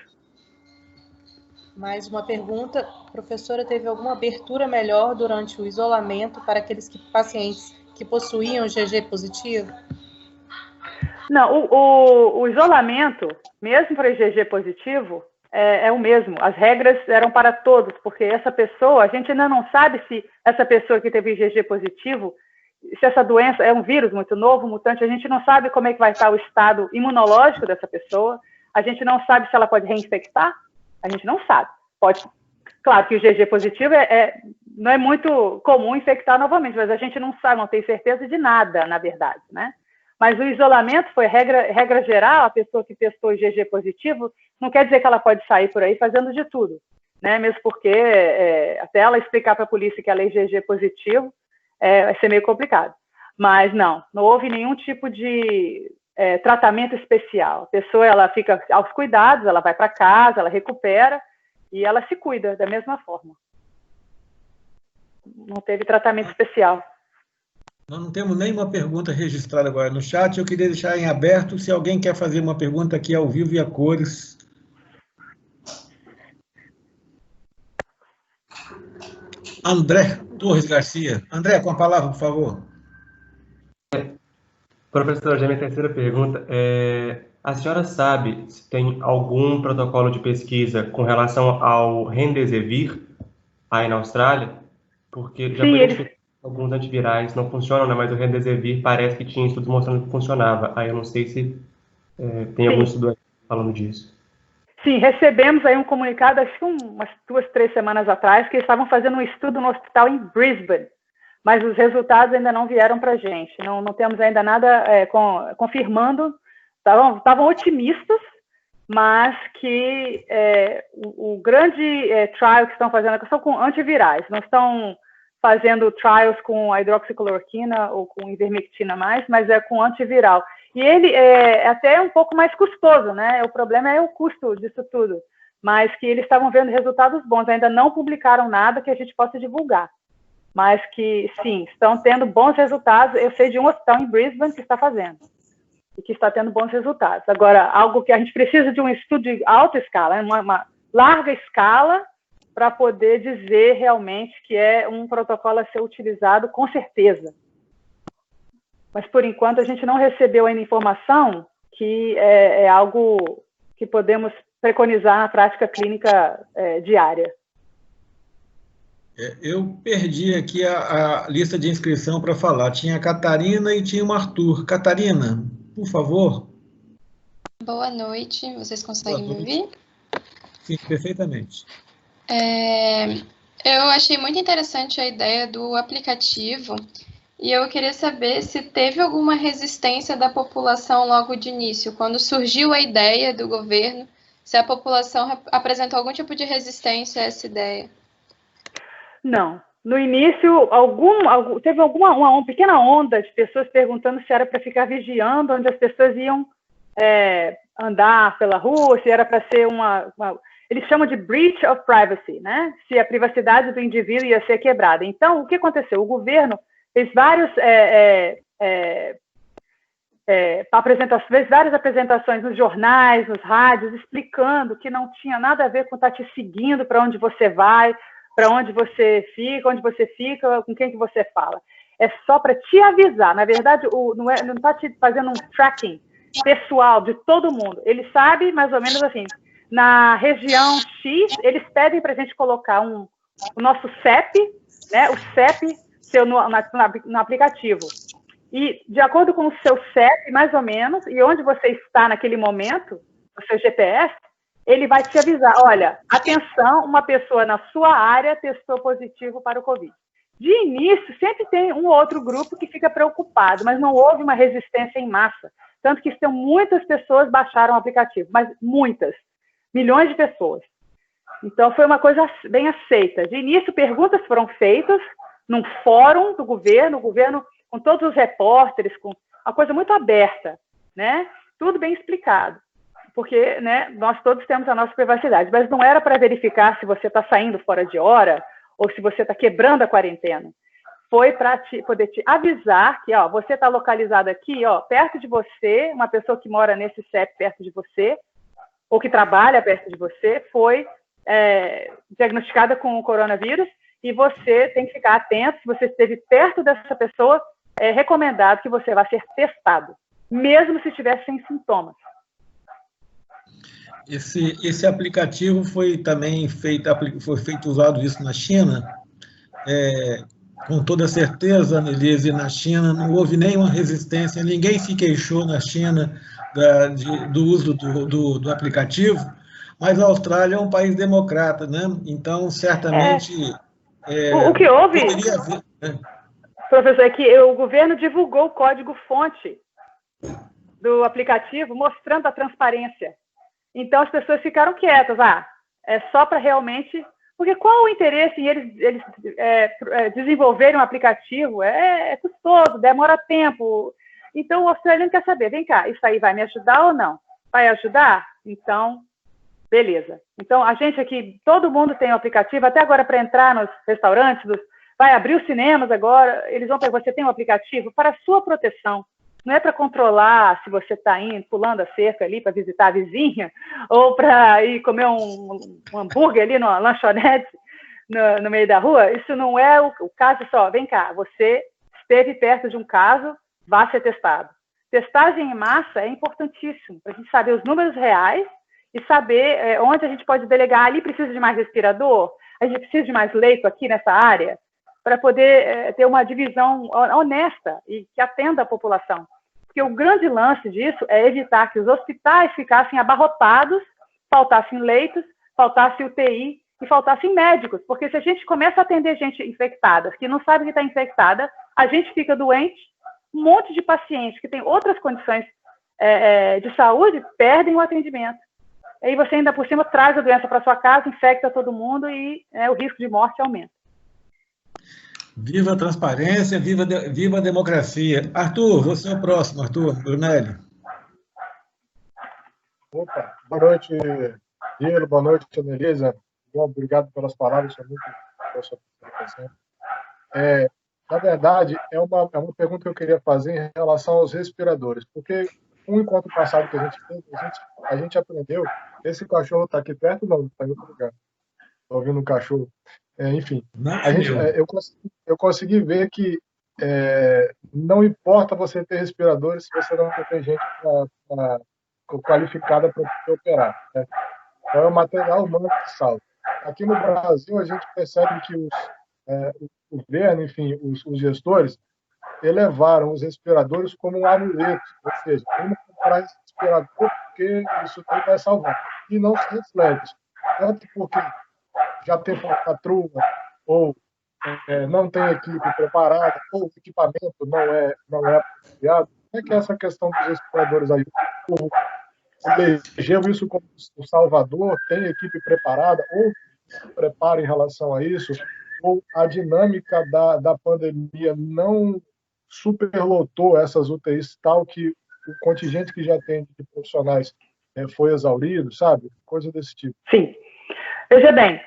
Mais uma pergunta. Professora, teve alguma abertura melhor durante o isolamento para aqueles pacientes que possuíam GG positivo? Não, o isolamento, mesmo para IgG positivo, é o mesmo. As regras eram para todos, porque essa pessoa, a gente ainda não sabe se essa pessoa que teve IgG positivo, se essa doença é um vírus muito novo, mutante, a gente não sabe como é que vai estar o estado imunológico dessa pessoa, a gente não sabe se ela pode reinfectar, a gente não sabe. Pode, claro que o IgG positivo não é muito comum infectar novamente, mas a gente não sabe, não tem certeza de nada, na verdade, né? Mas o isolamento foi regra geral, a pessoa que testou IgG positivo, não quer dizer que ela pode sair por aí fazendo de tudo, né? Mesmo porque até ela explicar para a polícia que ela é IgG positivo, vai ser meio complicado. Mas não houve nenhum tipo de tratamento especial. A pessoa ela fica aos cuidados, ela vai para casa, ela recupera e ela se cuida da mesma forma. Não teve tratamento especial. Nós não temos nenhuma pergunta registrada agora no chat. Eu queria deixar em aberto, se alguém quer fazer uma pergunta aqui ao vivo e a cores. André Torres Garcia. André, com a palavra, por favor. Professor, já minha terceira pergunta. A senhora sabe se tem algum protocolo de pesquisa com relação ao Remdesivir aí na Austrália? Porque já foi alguns antivirais não funcionam, né? Mas o Remdesivir parece que tinha estudos mostrando que funcionava. Aí eu não sei se tem algum estudo falando disso. Sim, recebemos aí um comunicado, acho que umas 2, 3 semanas atrás, que eles estavam fazendo um estudo no hospital em Brisbane, mas os resultados ainda não vieram para a gente. Não temos ainda nada confirmando. Estavam otimistas, mas que o grande trial que estão fazendo são com antivirais, não estão fazendo trials com a hidroxicloroquina ou com ivermectina mais, mas é com antiviral. E ele é até um pouco mais custoso, né? O problema é o custo disso tudo, mas que eles estavam vendo resultados bons, ainda não publicaram nada que a gente possa divulgar, mas que, sim, estão tendo bons resultados. Eu sei de um hospital em Brisbane que está fazendo e que está tendo bons resultados. Agora, algo que a gente precisa de um estudo de alta escala, uma larga escala, para poder dizer realmente que é um protocolo a ser utilizado, com certeza. Mas, por enquanto, a gente não recebeu ainda informação que é algo que podemos preconizar na prática clínica diária. Eu perdi aqui a lista de inscrição para falar. Tinha a Catarina e tinha o Arthur. Catarina, por favor. Boa noite. Vocês conseguem me ouvir? Sim, perfeitamente. Eu achei muito interessante a ideia do aplicativo e eu queria saber se teve alguma resistência da população logo de início, quando surgiu a ideia do governo, se a população apresentou algum tipo de resistência a essa ideia. Não. No início, teve uma pequena onda de pessoas perguntando se era para ficar vigiando onde as pessoas iam andar pela rua, se era para ser eles chamam de breach of privacy, né? Se a privacidade do indivíduo ia ser quebrada. Então, o que aconteceu? O governo fez várias apresentações nos jornais, nos rádios, explicando que não tinha nada a ver com estar te seguindo para onde você vai, para onde você fica, com quem que você fala. É só para te avisar. Na verdade, não está te fazendo um tracking pessoal de todo mundo. Ele sabe, mais ou menos assim, na região X, eles pedem para a gente colocar o nosso CEP, né, o CEP seu no aplicativo. E, de acordo com o seu CEP, mais ou menos, e onde você está naquele momento, o seu GPS, ele vai te avisar, olha, atenção, uma pessoa na sua área testou positivo para o Covid. De início, sempre tem um outro grupo que fica preocupado, mas não houve uma resistência em massa. Tanto que muitas pessoas baixaram o aplicativo, mas muitas. Milhões de pessoas. Então, foi uma coisa bem aceita. De início, perguntas foram feitas num fórum do governo, o governo com todos os repórteres, com uma coisa muito aberta, né? Tudo bem explicado, porque, né, nós todos temos a nossa privacidade, mas não era para verificar se você está saindo fora de hora ou se você está quebrando a quarentena. Foi para poder te avisar que, ó, você está localizado aqui, ó, perto de você, uma pessoa que mora nesse CEP perto de você, ou que trabalha perto de você, foi diagnosticada com o coronavírus, e você tem que ficar atento. Se você esteve perto dessa pessoa, é recomendado que você vá ser testado, mesmo se estiver sem sintomas. Esse aplicativo foi também usado isso na China, com toda certeza, Annelise, na China não houve nenhuma resistência, ninguém se queixou na China do uso do aplicativo, mas a Austrália é um país democrata, né? Então, certamente... o que houve, professor, é que o governo divulgou o código-fonte do aplicativo, mostrando a transparência. Então, as pessoas ficaram quietas. É só para realmente... Porque qual o interesse em eles desenvolverem um aplicativo? É custoso, demora tempo. Então, o australiano quer saber, vem cá, isso aí vai me ajudar ou não? Vai ajudar? Então, beleza. Então, a gente aqui, todo mundo tem o aplicativo, até agora para entrar nos restaurantes, vai abrir os cinemas agora, eles vão perguntar, você tem um aplicativo para a sua proteção. Não é para controlar se você está indo, pulando a cerca ali para visitar a vizinha, ou para ir comer um hambúrguer ali numa lanchonete no meio da rua. Isso não é o caso só. Vem cá, você esteve perto de um caso, vá ser testado. Testagem em massa é importantíssimo, para a gente saber os números reais e saber onde a gente pode delegar. Ali precisa de mais respirador? A gente precisa de mais leito aqui nessa área? Para poder ter uma divisão honesta e que atenda a população. Porque o grande lance disso é evitar que os hospitais ficassem abarrotados, faltassem leitos, faltasse UTI e faltassem médicos. Porque se a gente começa a atender gente infectada, que não sabe que está infectada, a gente fica doente, um monte de pacientes que têm outras condições de saúde perdem o atendimento. E aí você ainda por cima traz a doença para sua casa, infecta todo mundo e o risco de morte aumenta. Viva a transparência, viva a democracia. Arthur, você é o próximo, Arthur Brunelli. Opa, boa noite, Diego, boa noite, Annelisa. Obrigado pelas palavras, foi muito boa sua participação. Na verdade, é uma pergunta que eu queria fazer em relação aos respiradores, porque um encontro passado que a gente fez, a gente aprendeu, esse cachorro está aqui perto, não, está em outro lugar. Estou ouvindo um cachorro. Enfim, eu consegui ver que não importa você ter respiradores se você não tem gente qualificada para operar. Né? Então, é o material humano que salva. Aqui no Brasil, a gente percebe que o governo, enfim, os gestores, elevaram os respiradores como um amuleto, ou seja, vamos comprar esse respirador porque isso aí vai salvar. E não se reflete. Tanto porque já tem falcatrua, ou não tem equipe preparada, ou o equipamento não é apropriado. Como é que é essa questão dos respiradores aí? O elegeu isso como o salvador, tem equipe preparada, ou se prepara em relação a isso, ou a dinâmica da pandemia não superlotou essas UTIs tal que o contingente que já tem de profissionais foi exaurido, sabe? Coisa desse tipo. Sim. Veja bem,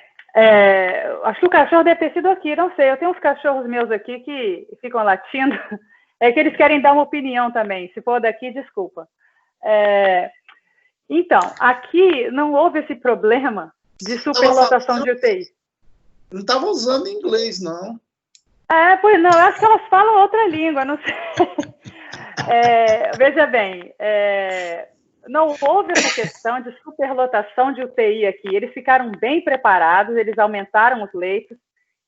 acho que o cachorro deve ter sido aqui, não sei. Eu tenho uns cachorros meus aqui que ficam latindo, que eles querem dar uma opinião também. Se for daqui, desculpa. Então, aqui não houve esse problema de superlotação de UTI. Não estava usando inglês, não. Pois não, eu acho que elas falam outra língua, não sei. Veja bem, não houve essa questão de superlotação de UTI aqui. Eles ficaram bem preparados, eles aumentaram os leitos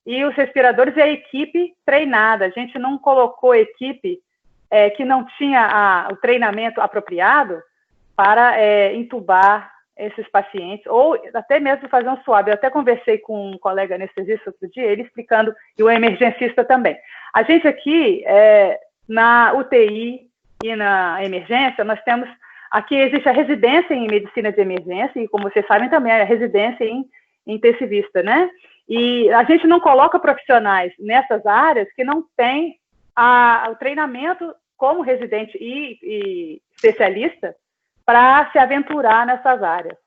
e os respiradores e a equipe treinada. A gente não colocou equipe que não tinha o treinamento apropriado para entubar esses pacientes, ou até mesmo fazer um swab. Eu até conversei com um colega anestesista outro dia, ele explicando, e o emergencista também. A gente aqui, na UTI e na emergência, nós temos, aqui existe a residência em medicina de emergência, e como vocês sabem também, a residência em intensivista, né? E a gente não coloca profissionais nessas áreas que não têm o treinamento como residente e especialista para se aventurar nessas áreas.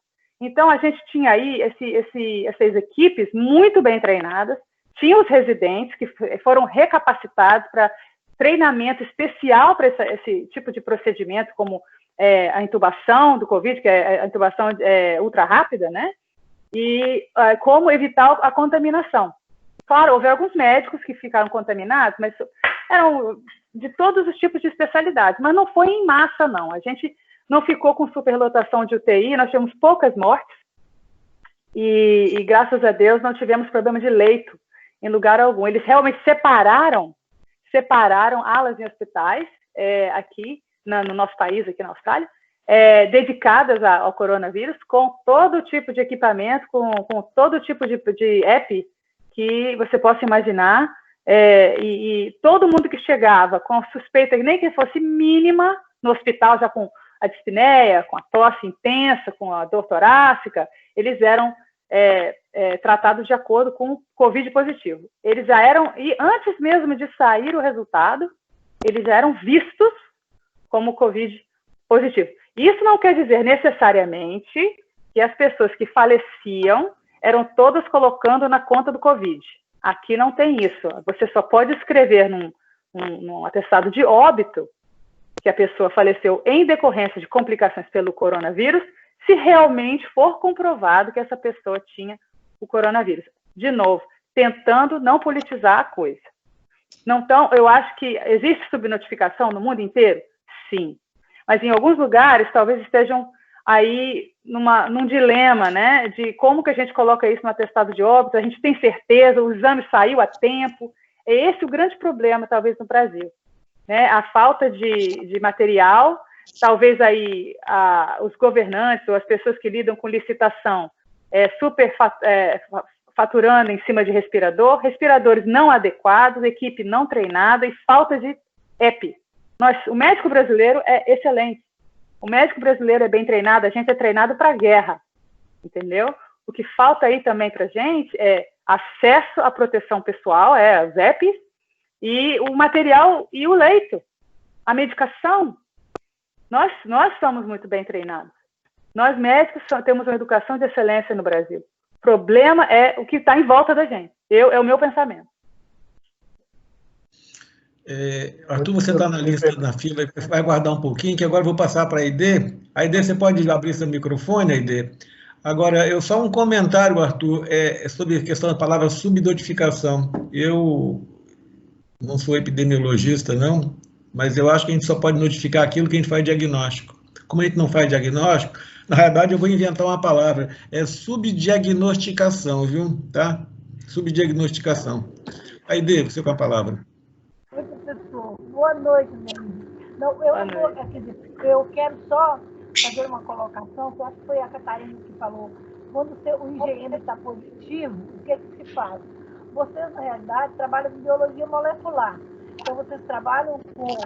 Então, a gente tinha aí essas equipes muito bem treinadas, tinha os residentes que foram recapacitados para treinamento especial para esse tipo de procedimento, como a intubação do Covid, que é a intubação ultra rápida, né? E como evitar a contaminação. Claro, houve alguns médicos que ficaram contaminados, mas eram de todos os tipos de especialidades, mas não foi em massa, não. A gente não ficou com superlotação de UTI, nós tivemos poucas mortes e graças a Deus, não tivemos problema de leito em lugar algum. Eles realmente separaram alas em hospitais aqui no nosso país, aqui na Austrália, dedicadas ao coronavírus, com todo tipo de equipamento, com todo tipo de app que você possa imaginar, e todo mundo que chegava com suspeita, nem que fosse mínima, no hospital já com a dispneia, com a tosse intensa, com a dor torácica, eles eram tratados de acordo com o Covid positivo. Eles já eram, e antes mesmo de sair o resultado, eles já eram vistos como Covid positivo. Isso não quer dizer necessariamente que as pessoas que faleciam eram todas colocando na conta do Covid. Aqui não tem isso. Você só pode escrever num atestado de óbito que a pessoa faleceu em decorrência de complicações pelo coronavírus, se realmente for comprovado que essa pessoa tinha o coronavírus. De novo, tentando não politizar a coisa. Então, eu acho que existe subnotificação no mundo inteiro? Sim. Mas em alguns lugares talvez estejam aí num dilema, né, de como que a gente coloca isso no atestado de óbito, a gente tem certeza, o exame saiu a tempo. É esse o grande problema, talvez, no Brasil. Né? A falta de material, talvez aí os governantes ou as pessoas que lidam com licitação faturando em cima de respiradores não adequados, equipe não treinada e falta de EPI. O médico brasileiro é excelente. O médico brasileiro é bem treinado, a gente é treinado para a guerra, entendeu? O que falta aí também para a gente é acesso à proteção pessoal, as EPIs, e o material e o leito, a medicação. Nós somos muito bem treinados. Nós médicos temos uma educação de excelência no Brasil. O problema é o que está em volta da gente. É o meu pensamento. Arthur, você está na lista, na fila, vai aguardar um pouquinho, que agora eu vou passar para a Aide. Aide, você pode abrir seu microfone, Aide? Agora, só um comentário, Arthur, sobre a questão da palavra subnotificação. Eu não sou epidemiologista, não, mas eu acho que a gente só pode notificar aquilo que a gente faz diagnóstico. Como a gente não faz diagnóstico, na verdade eu vou inventar uma palavra, subdiagnosticação, viu? Tá? Subdiagnosticação. Aide, você com a palavra. Oi, professor. Boa noite, menino. Eu quero só fazer uma colocação, que eu acho que foi a Catarina que falou. Quando o IgM está positivo, o que se faz? Vocês, na realidade, trabalham com biologia molecular. Então, vocês trabalham com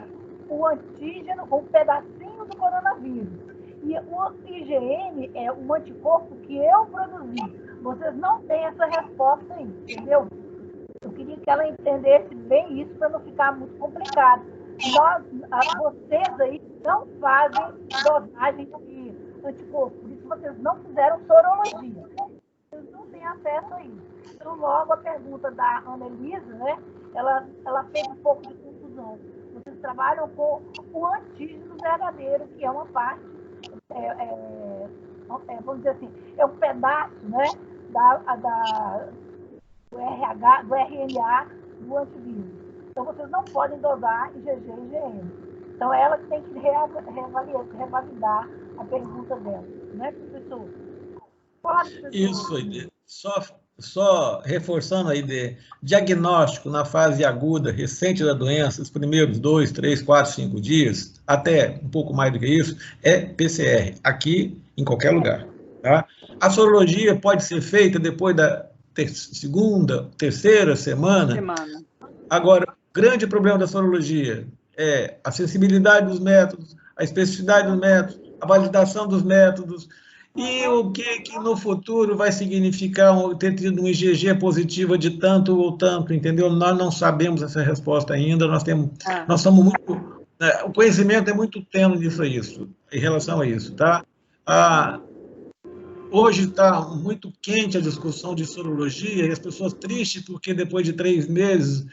o antígeno, com um pedacinho do coronavírus. E o IgM é um anticorpo que eu produzi. Vocês não têm essa resposta aí, entendeu? Eu queria que ela entendesse bem isso para não ficar muito complicado. Vocês aí não fazem dosagem de anticorpo, por isso vocês não fizeram sorologia. Vocês não têm acesso a isso. Então, logo a pergunta da Ana Elisa, né, ela fez um pouco de confusão. Vocês trabalham com o antígeno verdadeiro, que é uma parte, vamos dizer assim, é um pedaço, né, do RNA do antivírus. Então, vocês não podem dosar IgG e IgM. Então, ela que tem que revalidar a pergunta dela, né, professor? Isso, só reforçando a ideia, diagnóstico na fase aguda, recente da doença, os primeiros 2, 3, 4, 5 dias, até um pouco mais do que isso, é PCR, aqui em qualquer lugar. Tá? A sorologia pode ser feita depois da segunda, terceira semana. Agora, o grande problema da sorologia é a sensibilidade dos métodos, a especificidade dos métodos, a validação dos métodos, e o que no futuro vai significar ter tido um IgG positivo de tanto ou tanto, entendeu? Nós não sabemos essa resposta ainda, nós somos muito... o conhecimento é muito tênue disso em relação a isso, tá? Hoje está muito quente a discussão de sorologia, e as pessoas tristes porque depois de 3 meses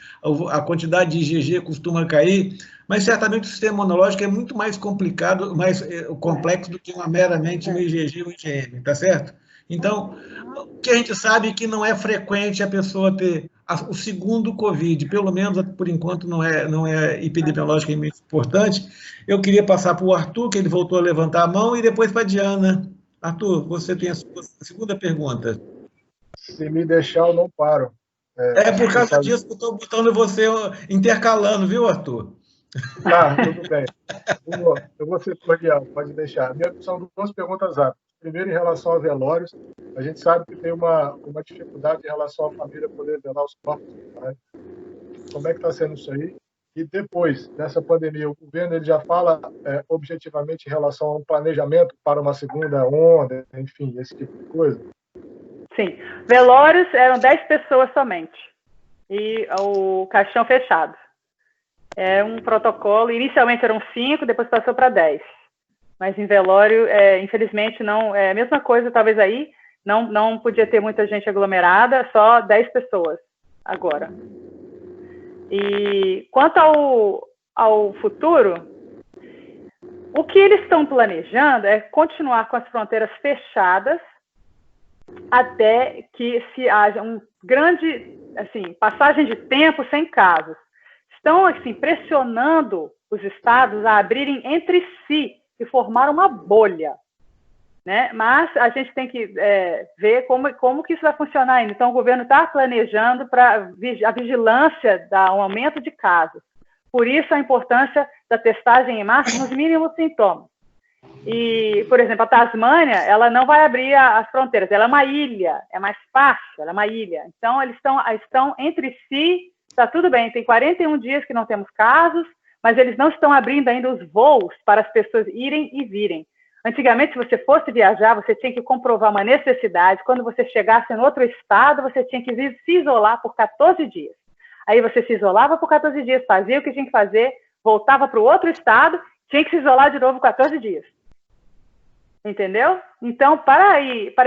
a quantidade de IgG costuma cair, mas certamente o sistema imunológico é muito mais complicado, mais complexo do que meramente um IgG e um IgM, tá certo? Então, o que a gente sabe é que não é frequente a pessoa ter o segundo Covid, pelo menos por enquanto não é epidemiologicamente importante. Eu queria passar para o Arthur, que ele voltou a levantar a mão, e depois para a Diana. Arthur, você tem a sua segunda pergunta. Se me deixar, eu não paro. É por causa disso que eu estou botando você intercalando, viu, Arthur? Tá, tudo bem. Eu vou ser cordial, pode deixar. São 2 perguntas rápidas. Primeiro, em relação a velórios, a gente sabe que tem uma dificuldade em relação à família poder velar os corpos. Né? Como é que está sendo isso aí? E depois dessa pandemia, o governo ele já fala objetivamente em relação a um planejamento para uma segunda onda, enfim, esse tipo de coisa? Sim. Velórios eram 10 pessoas somente. E o caixão fechado. É um protocolo, inicialmente eram 5, depois passou para 10. Mas em velório, infelizmente, não é a mesma coisa, talvez aí, não podia ter muita gente aglomerada, só 10 pessoas agora. E quanto ao futuro, o que eles estão planejando é continuar com as fronteiras fechadas até que se haja um grande, assim, passagem de tempo sem casos. Estão, assim, pressionando os estados a abrirem entre si e formar uma bolha, né? Mas a gente tem que ver como que isso vai funcionar ainda. Então, o governo está planejando para a vigilância do aumento de casos. Por isso, a importância da testagem em massa nos mínimos sintomas. E, por exemplo, a Tasmânia, ela não vai abrir as fronteiras, ela é uma ilha, é mais fácil, ela é uma ilha. Então, eles estão entre si, está tudo bem, tem 41 dias que não temos casos, mas eles não estão abrindo ainda os voos para as pessoas irem e virem. Antigamente, se você fosse viajar, você tinha que comprovar uma necessidade. Quando você chegasse em outro estado, você tinha que se isolar por 14 dias. Aí você se isolava por 14 dias, fazia o que tinha que fazer, voltava para o outro estado, tinha que se isolar de novo 14 dias. Entendeu? Então, para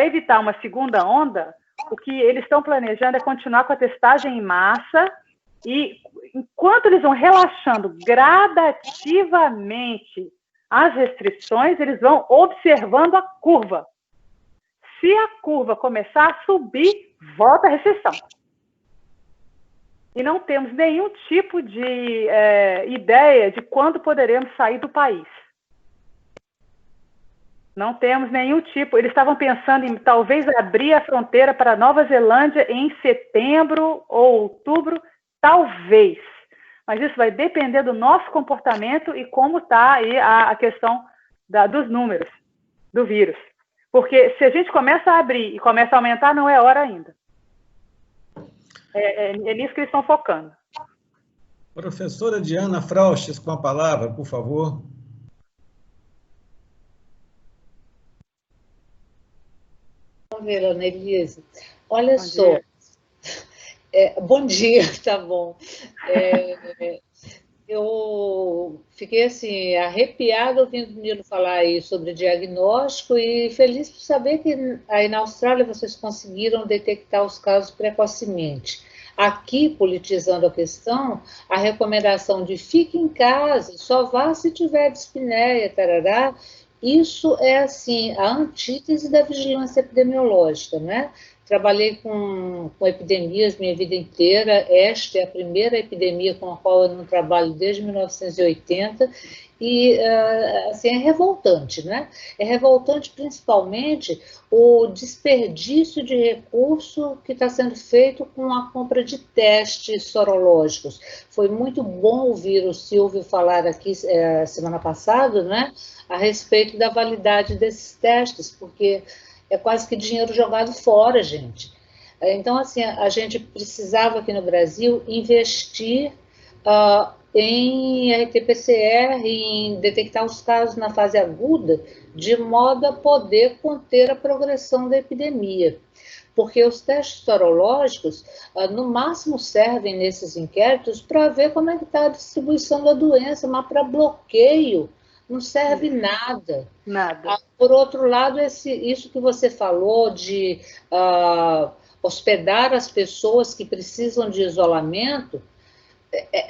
evitar uma segunda onda, o que eles estão planejando é continuar com a testagem em massa e, enquanto eles vão relaxando gradativamente as restrições, eles vão observando a curva. Se a curva começar a subir, volta a recessão. E não temos nenhum tipo de ideia de quando poderemos sair do país. Não temos nenhum tipo. Eles estavam pensando em talvez abrir a fronteira para a Nova Zelândia em setembro ou outubro, talvez. Mas isso vai depender do nosso comportamento e como está aí a questão dos números do vírus. Porque se a gente começa a abrir e começa a aumentar, não é hora ainda. É nisso que eles estão focando. Professora Diana Frauches, com a palavra, por favor. Vamos ver, Ana Elise. Olha só. Bom dia, tá bom. Eu fiquei assim, arrepiada ouvindo o Nilo falar aí sobre diagnóstico e feliz por saber que aí na Austrália vocês conseguiram detectar os casos precocemente. Aqui, politizando a questão, a recomendação de fique em casa, só vá se tiver dispneia, tarará, isso é assim, a antítese da vigilância epidemiológica, né? Trabalhei com epidemias minha vida inteira, esta é a primeira epidemia com a qual eu não trabalho desde 1980, e assim, é revoltante, né? É revoltante principalmente o desperdício de recurso que está sendo feito com a compra de testes sorológicos. Foi muito bom ouvir o Silvio falar aqui semana passada, né, a respeito da validade desses testes, porque é quase que dinheiro jogado fora, gente. Então, assim, a gente precisava aqui no Brasil investir em RT-PCR, em detectar os casos na fase aguda, de modo a poder conter a progressão da epidemia. Porque os testes sorológicos, no máximo, servem nesses inquéritos para ver como é que está a distribuição da doença, mas para bloqueio não serve nada. Nada. Por outro lado, isso que você falou de hospedar as pessoas que precisam de isolamento,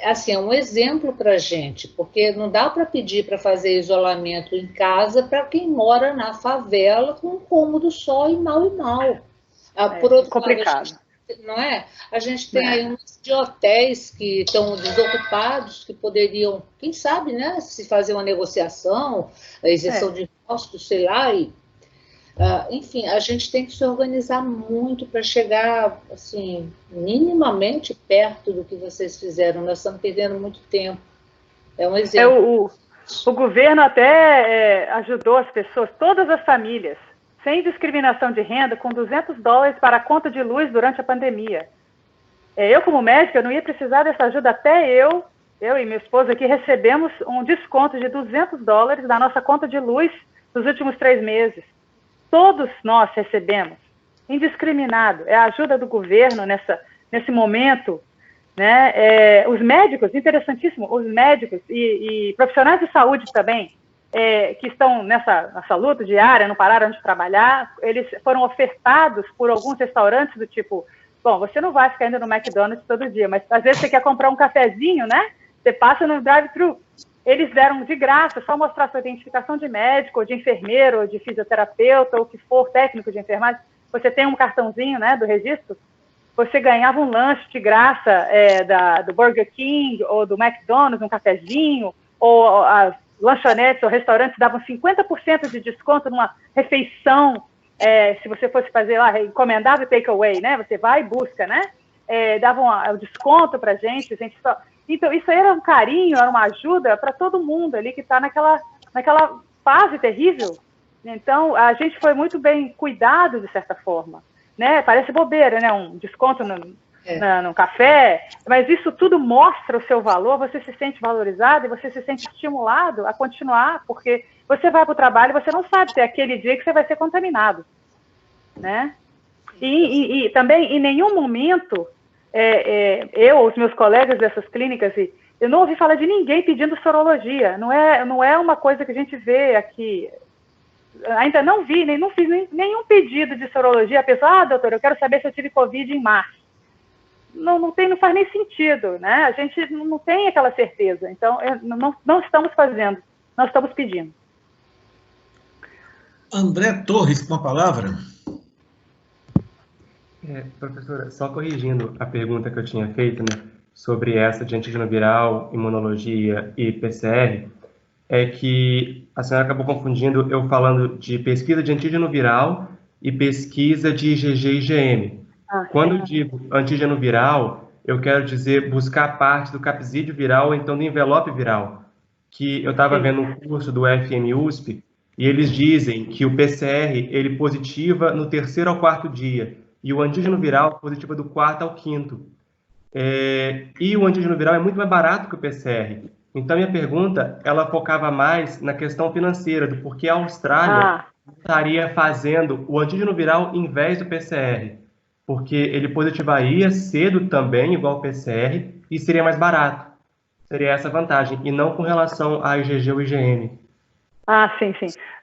assim, é um exemplo para a gente, porque não dá para pedir para fazer isolamento em casa para quem mora na favela com um cômodo só e mal. Por outro complicado. lado, não é? A gente tem aí uns de hotéis que estão desocupados, que poderiam, quem sabe, né, se fazer uma negociação, a isenção de impostos, sei lá, enfim, a gente tem que se organizar muito para chegar, assim, minimamente perto do que vocês fizeram. Nós estamos perdendo muito tempo. É um exemplo. O governo até ajudou as pessoas, todas as famílias, sem discriminação de renda, com $200 para a conta de luz durante a pandemia. Eu, como médica, eu não ia precisar dessa ajuda, até eu e minha esposa aqui recebemos um desconto de $200 da nossa conta de luz nos últimos 3 meses. Todos nós recebemos, indiscriminado. É a ajuda do governo nesse momento né? Os médicos, interessantíssimo, os médicos e profissionais de saúde também, que estão nessa luta diária, não pararam de trabalhar, eles foram ofertados por alguns restaurantes do tipo, bom, você não vai ficar indo no McDonald's todo dia, mas às vezes você quer comprar um cafezinho, né? Você passa no drive-thru. Eles deram de graça, só mostrar sua identificação de médico, ou de enfermeiro, ou de fisioterapeuta, ou o que for, técnico de enfermagem. Você tem um cartãozinho, né, do registro, você ganhava um lanche de graça do Burger King, ou do McDonald's, um cafezinho, ou as lanchonetes ou restaurantes davam 50% de desconto numa refeição, se você fosse fazer lá, encomendava e takeaway, né? Você vai e busca, né? Davam o desconto para a gente só... Então, isso aí era um carinho, era uma ajuda para todo mundo ali que está naquela fase terrível. Então, a gente foi muito bem cuidado, de certa forma, né? Parece bobeira, né? Um desconto no café, mas isso tudo mostra o seu valor, você se sente valorizado e você se sente estimulado a continuar, porque você vai para o trabalho e você não sabe se é aquele dia que você vai ser contaminado, né? E também, em nenhum momento, eu, os meus colegas dessas clínicas, eu não ouvi falar de ninguém pedindo sorologia, não é uma coisa que a gente vê aqui. Ainda não vi, não fiz nenhum pedido de sorologia. A pessoa, doutor, eu quero saber se eu tive Covid em março. Não faz nem sentido, né? A gente não tem aquela certeza. Então, não estamos fazendo, nós estamos pedindo. André Torres, com a palavra. Professora, só corrigindo a pergunta que eu tinha feito, né, sobre essa de antígeno viral, imunologia e PCR, é que a senhora acabou confundindo eu falando de pesquisa de antígeno viral e pesquisa de IgG e IgM. Quando eu digo antígeno viral, eu quero dizer buscar parte do capsídeo viral ou então do envelope viral, que eu estava vendo um curso do FMUSP e eles dizem que o PCR ele positiva no 3º ao 4º dia e o antígeno viral positiva do 4º ao 5º. E o antígeno viral é muito mais barato que o PCR. Então, minha pergunta, ela focava mais na questão financeira, do porquê a Austrália estaria fazendo o antígeno viral em vez do PCR. Porque ele positivaria cedo também, igual o PCR, e seria mais barato. Seria essa a vantagem, e não com relação a IgG ou IgM. Sim.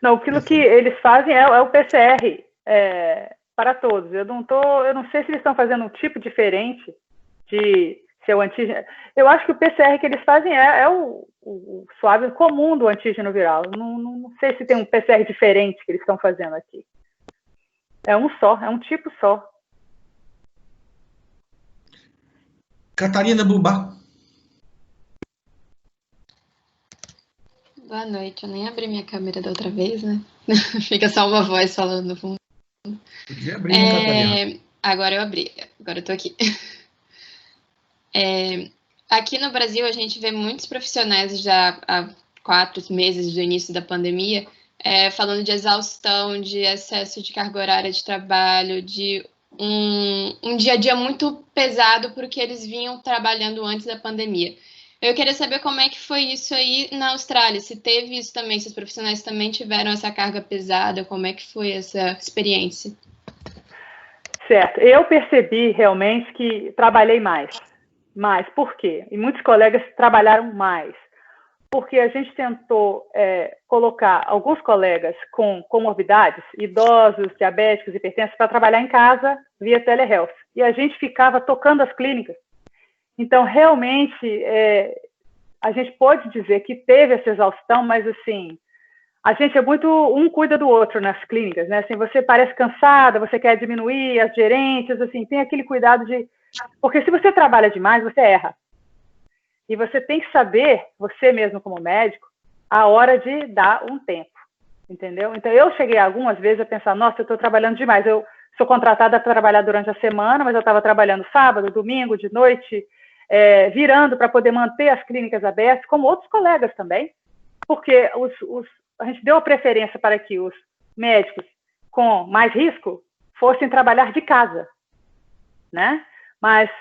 Não, aquilo que eles fazem é o PCR para todos. Eu não sei se eles estão fazendo um tipo diferente de ser o antígeno. Eu acho que o PCR que eles fazem é o suave comum do antígeno viral. Não sei se tem um PCR diferente que eles estão fazendo aqui. É um só, é um tipo só. Catarina Bubá. Boa noite. Eu nem abri minha câmera da outra vez, né? Fica só uma voz falando no fundo. Podia abrir, Catarina. Agora eu abri. Agora eu tô aqui. Aqui no Brasil, a gente vê muitos profissionais já há 4 meses do início da pandemia falando de exaustão, de excesso de carga horária de trabalho, de um dia a dia muito pesado porque eles vinham trabalhando antes da pandemia. Eu queria saber como é que foi isso aí na Austrália, se teve isso também, se os profissionais também tiveram essa carga pesada, como é que foi essa experiência? Certo, eu percebi realmente que trabalhei mais. Mas por quê? E muitos colegas trabalharam mais. Porque a gente tentou colocar alguns colegas com comorbidades, idosos, diabéticos, hipertensos, para trabalhar em casa via telehealth. E a gente ficava tocando as clínicas. Então, realmente, a gente pode dizer que teve essa exaustão, mas, assim, a gente é muito... Um cuida do outro nas clínicas, né? Assim, você parece cansada, você quer diminuir as gerentes, assim, tem aquele cuidado de... Porque se você trabalha demais, você erra. E você tem que saber, você mesmo como médico, a hora de dar um tempo, entendeu? Então, eu cheguei algumas vezes a pensar, nossa, eu estou trabalhando demais. Eu sou contratada para trabalhar durante a semana, mas eu estava trabalhando sábado, domingo, de noite, virando para poder manter as clínicas abertas, como outros colegas também, porque a gente deu a preferência para que os médicos com mais risco fossem trabalhar de casa, né? Mas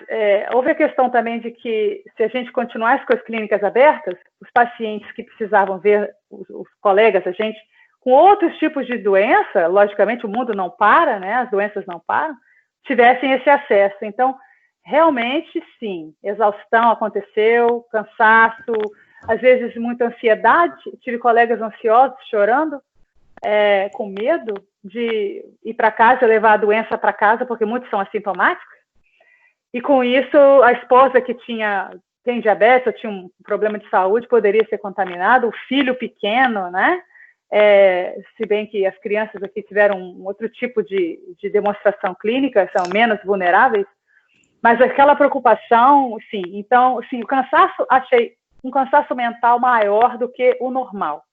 houve a questão também de que, se a gente continuasse com as clínicas abertas, os pacientes que precisavam ver os colegas, a gente, com outros tipos de doença, logicamente o mundo não para, né? As doenças não param, tivessem esse acesso. Então, realmente, sim, exaustão aconteceu, cansaço, às vezes muita ansiedade. Tive colegas ansiosos, chorando, com medo de ir para casa, levar a doença para casa, porque muitos são assintomáticos. E com isso, a esposa que tem diabetes, ou tinha um problema de saúde, poderia ser contaminada, o filho pequeno, né? Se bem que as crianças aqui tiveram um outro tipo de demonstração clínica, são menos vulneráveis, mas aquela preocupação, sim. Então, sim, o cansaço, achei um cansaço mental maior do que o normal.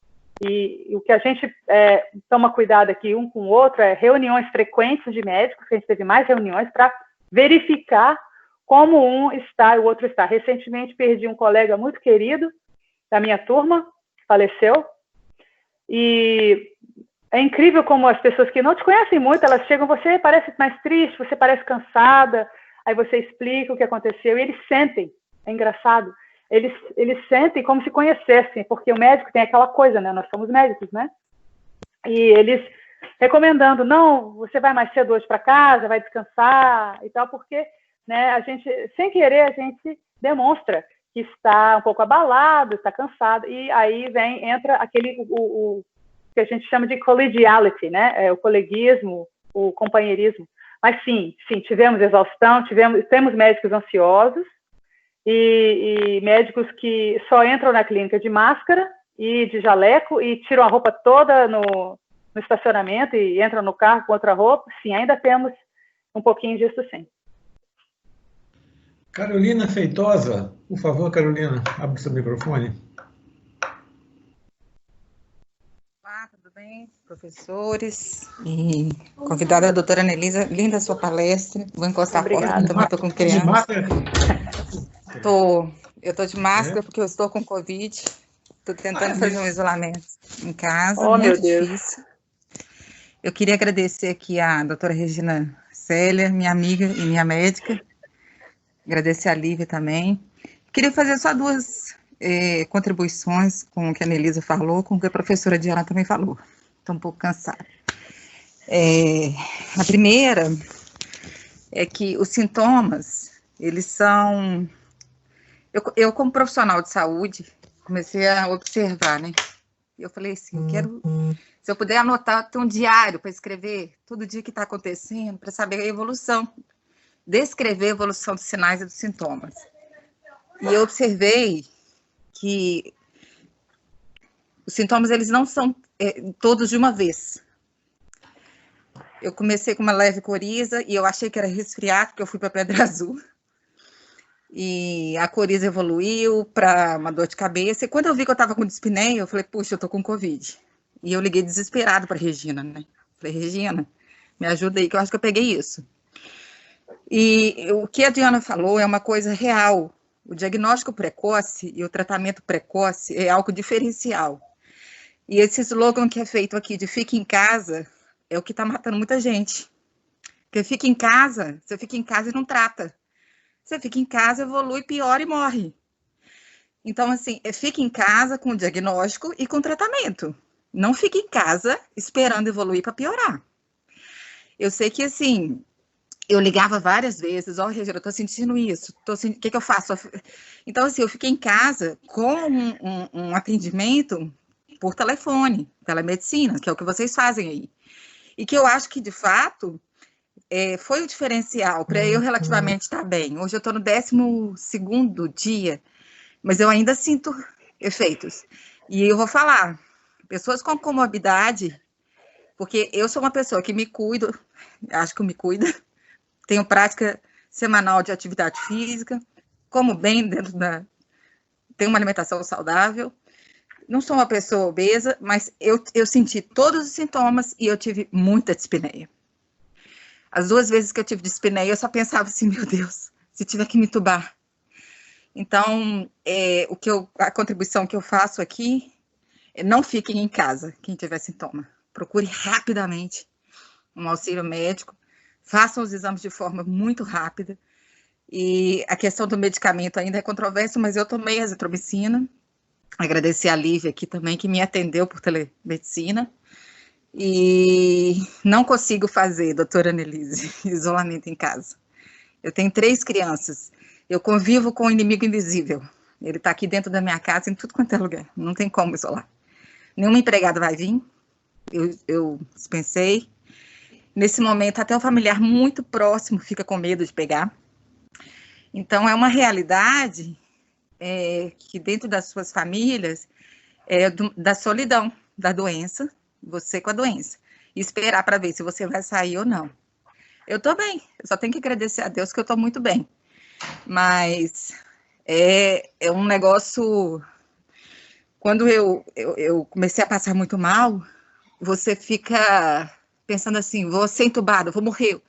E o que a gente toma cuidado aqui um com o outro é reuniões frequentes de médicos, que a gente teve mais reuniões para verificar como um está e o outro está. Recentemente perdi um colega muito querido da minha turma, faleceu, e é incrível como as pessoas que não te conhecem muito, elas chegam, você parece mais triste, você parece cansada, aí você explica o que aconteceu, e eles sentem, é engraçado, eles sentem como se conhecessem, porque o médico tem aquela coisa, né? Nós somos médicos, né? E eles recomendando, não, você vai mais cedo hoje para casa, vai descansar e tal, porque, né, a gente, sem querer, a gente demonstra que está um pouco abalado, está cansado, e aí entra aquele, o que a gente chama de collegiality, né? O coleguismo, o companheirismo. Mas sim, tivemos exaustão, temos médicos ansiosos e médicos que só entram na clínica de máscara e de jaleco e tiram a roupa toda no estacionamento e entram no carro com outra roupa. Sim, ainda temos um pouquinho disso, sim. Carolina Feitosa, por favor, Carolina, abre seu microfone. Olá, tudo bem? Professores e convidada a doutora Anelisa, linda a sua palestra. Vou encostar a porta, também estou com criança. Eu estou de máscara porque eu estou com Covid. Estou tentando fazer um isolamento em casa, muito difícil. Eu queria agradecer aqui a doutora Regina Célia, minha amiga e minha médica. Agradecer a Lívia também. Queria fazer só duas contribuições com o que a Anelisa falou, com o que a professora Diana também falou. Estou um pouco cansada. A primeira é que os sintomas, eles são... Eu como profissional de saúde, comecei a observar, né? Eu falei assim, se eu puder anotar, ter um diário para escrever todo dia que está acontecendo, para saber a evolução, descrever a evolução dos sinais e dos sintomas. E eu observei que os sintomas, eles não são todos de uma vez. Eu comecei com uma leve coriza e eu achei que era resfriado, porque eu fui para Pedra Azul. E a coriza evoluiu para uma dor de cabeça. E quando eu vi que eu estava com dispneia, eu falei, puxa, eu estou com Covid. E eu liguei desesperado para a Regina, né? Falei, Regina, me ajuda aí, que eu acho que eu peguei isso. E o que a Diana falou é uma coisa real. O diagnóstico precoce e o tratamento precoce é algo diferencial. E esse slogan que é feito aqui de fique em casa é o que está matando muita gente. Porque você fica em casa e não trata. Você fica em casa, evolui, piora e morre. Então, assim, fique em casa com o diagnóstico e com o tratamento. Não fique em casa esperando evoluir para piorar. Eu sei que, assim, eu ligava várias vezes, Regina, eu estou sentindo isso, o que eu faço? Então, assim, eu fiquei em casa com um atendimento por telefone, telemedicina, que é o que vocês fazem aí. E que eu acho que, de fato, foi o diferencial para eu relativamente estar bem. Hoje eu estou no 12º dia, mas eu ainda sinto efeitos. E eu vou falar, pessoas com comorbidade, porque eu sou uma pessoa que me cuido, acho que eu me cuido, tenho prática semanal de atividade física, como bem tenho uma alimentação saudável, não sou uma pessoa obesa, mas eu senti todos os sintomas e eu tive muita dispneia. As 2 vezes que eu tive dispneia, eu só pensava assim, meu Deus, se tiver que me entubar. Então, a contribuição que eu faço aqui é não fiquem em casa, quem tiver sintoma. Procure rapidamente um auxílio médico, façam os exames de forma muito rápida. E a questão do medicamento ainda é controversa, mas eu tomei azitromicina. Agradecer a Lívia aqui também, que me atendeu por telemedicina. E não consigo fazer, doutora Anelise, isolamento em casa. Eu tenho 3 crianças. Eu convivo com o inimigo invisível. Ele está aqui dentro da minha casa, em tudo quanto é lugar. Não tem como isolar. Nenhuma empregada vai vir. Eu dispensei. Nesse momento, até o familiar muito próximo fica com medo de pegar. Então, é uma realidade que dentro das suas famílias, da solidão, da doença, você com a doença. E esperar para ver se você vai sair ou não. Eu estou bem. Eu só tenho que agradecer a Deus que eu estou muito bem. Mas é um negócio... Quando eu comecei a passar muito mal, você fica pensando assim, vou ser entubada, vou morrer.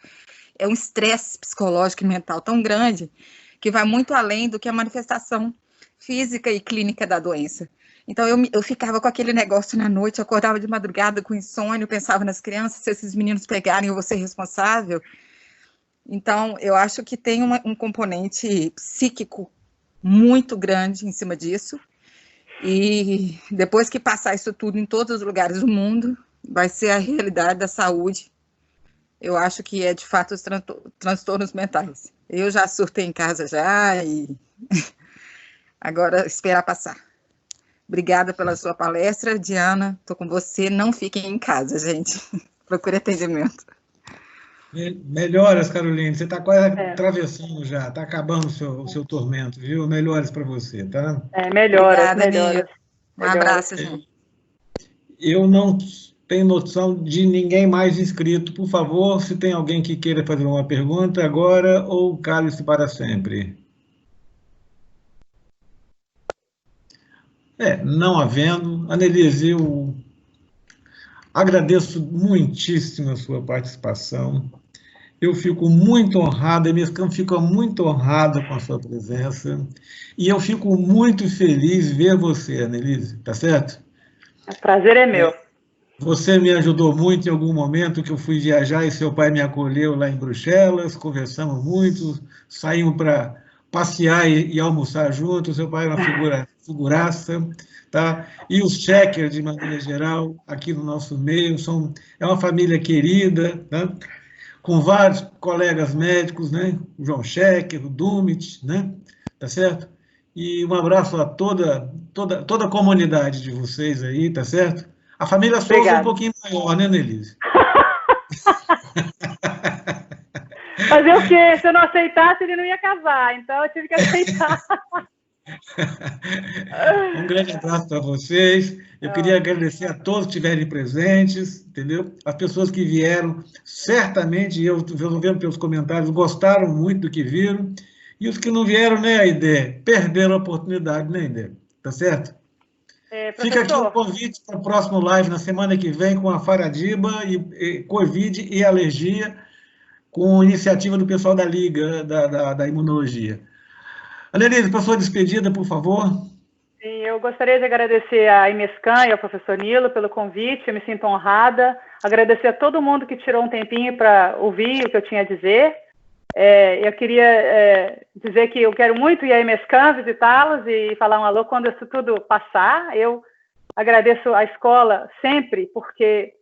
É um estresse psicológico e mental tão grande que vai muito além do que a manifestação física e clínica da doença. Então, eu ficava com aquele negócio na noite, eu acordava de madrugada com insônia, pensava nas crianças, se esses meninos pegarem, eu vou ser responsável. Então, eu acho que tem um componente psíquico muito grande em cima disso. E depois que passar isso tudo em todos os lugares do mundo, vai ser a realidade da saúde. Eu acho que é, de fato, os transtornos mentais. Eu já surtei em casa já e agora esperar passar. Obrigada pela sua palestra, Diana. Estou com você. Não fiquem em casa, gente. Procure atendimento. Melhoras, Caroline. Você está quase atravessando já. Está acabando o seu tormento, viu? Melhoras para você, tá? Melhoras, Obrigada, melhoras. Um abraço, gente. Eu não tenho noção de ninguém mais inscrito. Por favor, se tem alguém que queira fazer uma pergunta agora ou cale-se para sempre. Não havendo. Annelise, eu agradeço muitíssimo a sua participação. Eu fico muito honrado, a Emescam fica muito honrada com a sua presença. E eu fico muito feliz ver você, Annelise, tá certo? O prazer é meu. Você me ajudou muito em algum momento que eu fui viajar e seu pai me acolheu lá em Bruxelas, conversamos muito, saímos para passear e almoçar juntos, seu pai é uma figuraça, tá? E os Checker, de maneira geral, aqui no nosso meio, é uma família querida, tá? Com vários colegas médicos, né? O João Checker, o Dumit, né? Tá certo? E um abraço a toda a comunidade de vocês aí, tá certo? A família Souza é um pouquinho maior, né, Annelise? Fazer o quê? Se eu não aceitasse, ele não ia casar, então eu tive que aceitar. Um grande abraço para vocês. Eu queria agradecer a todos que estiverem presentes, entendeu? As pessoas que vieram, certamente, eu vendo pelos comentários, gostaram muito do que viram. E os que não vieram, né, Aide? Perderam a oportunidade, né, Aide? Tá certo? Fica aqui o convite para o próximo live na semana que vem com a Faradiba e Covid e alergia, com iniciativa do pessoal da Liga da Imunologia. Annelise, para sua despedida, por favor. Sim, eu gostaria de agradecer à Emescam e ao professor Nilo pelo convite, eu me sinto honrada. Agradecer a todo mundo que tirou um tempinho para ouvir o que eu tinha a dizer. Eu queria dizer que eu quero muito ir à Emescam, visitá-los e falar um alô quando isso tudo passar. Eu agradeço à escola sempre, porque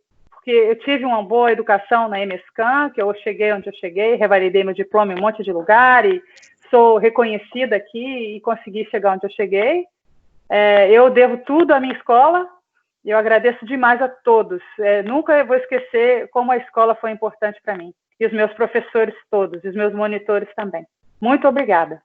eu tive uma boa educação na Emescam, que eu cheguei onde eu cheguei, revalidei meu diploma em um monte de lugar e sou reconhecida aqui e consegui chegar onde eu cheguei. Eu devo tudo à minha escola e eu agradeço demais a todos. Nunca vou esquecer como a escola foi importante para mim. E os meus professores todos, e os meus monitores também. Muito obrigada.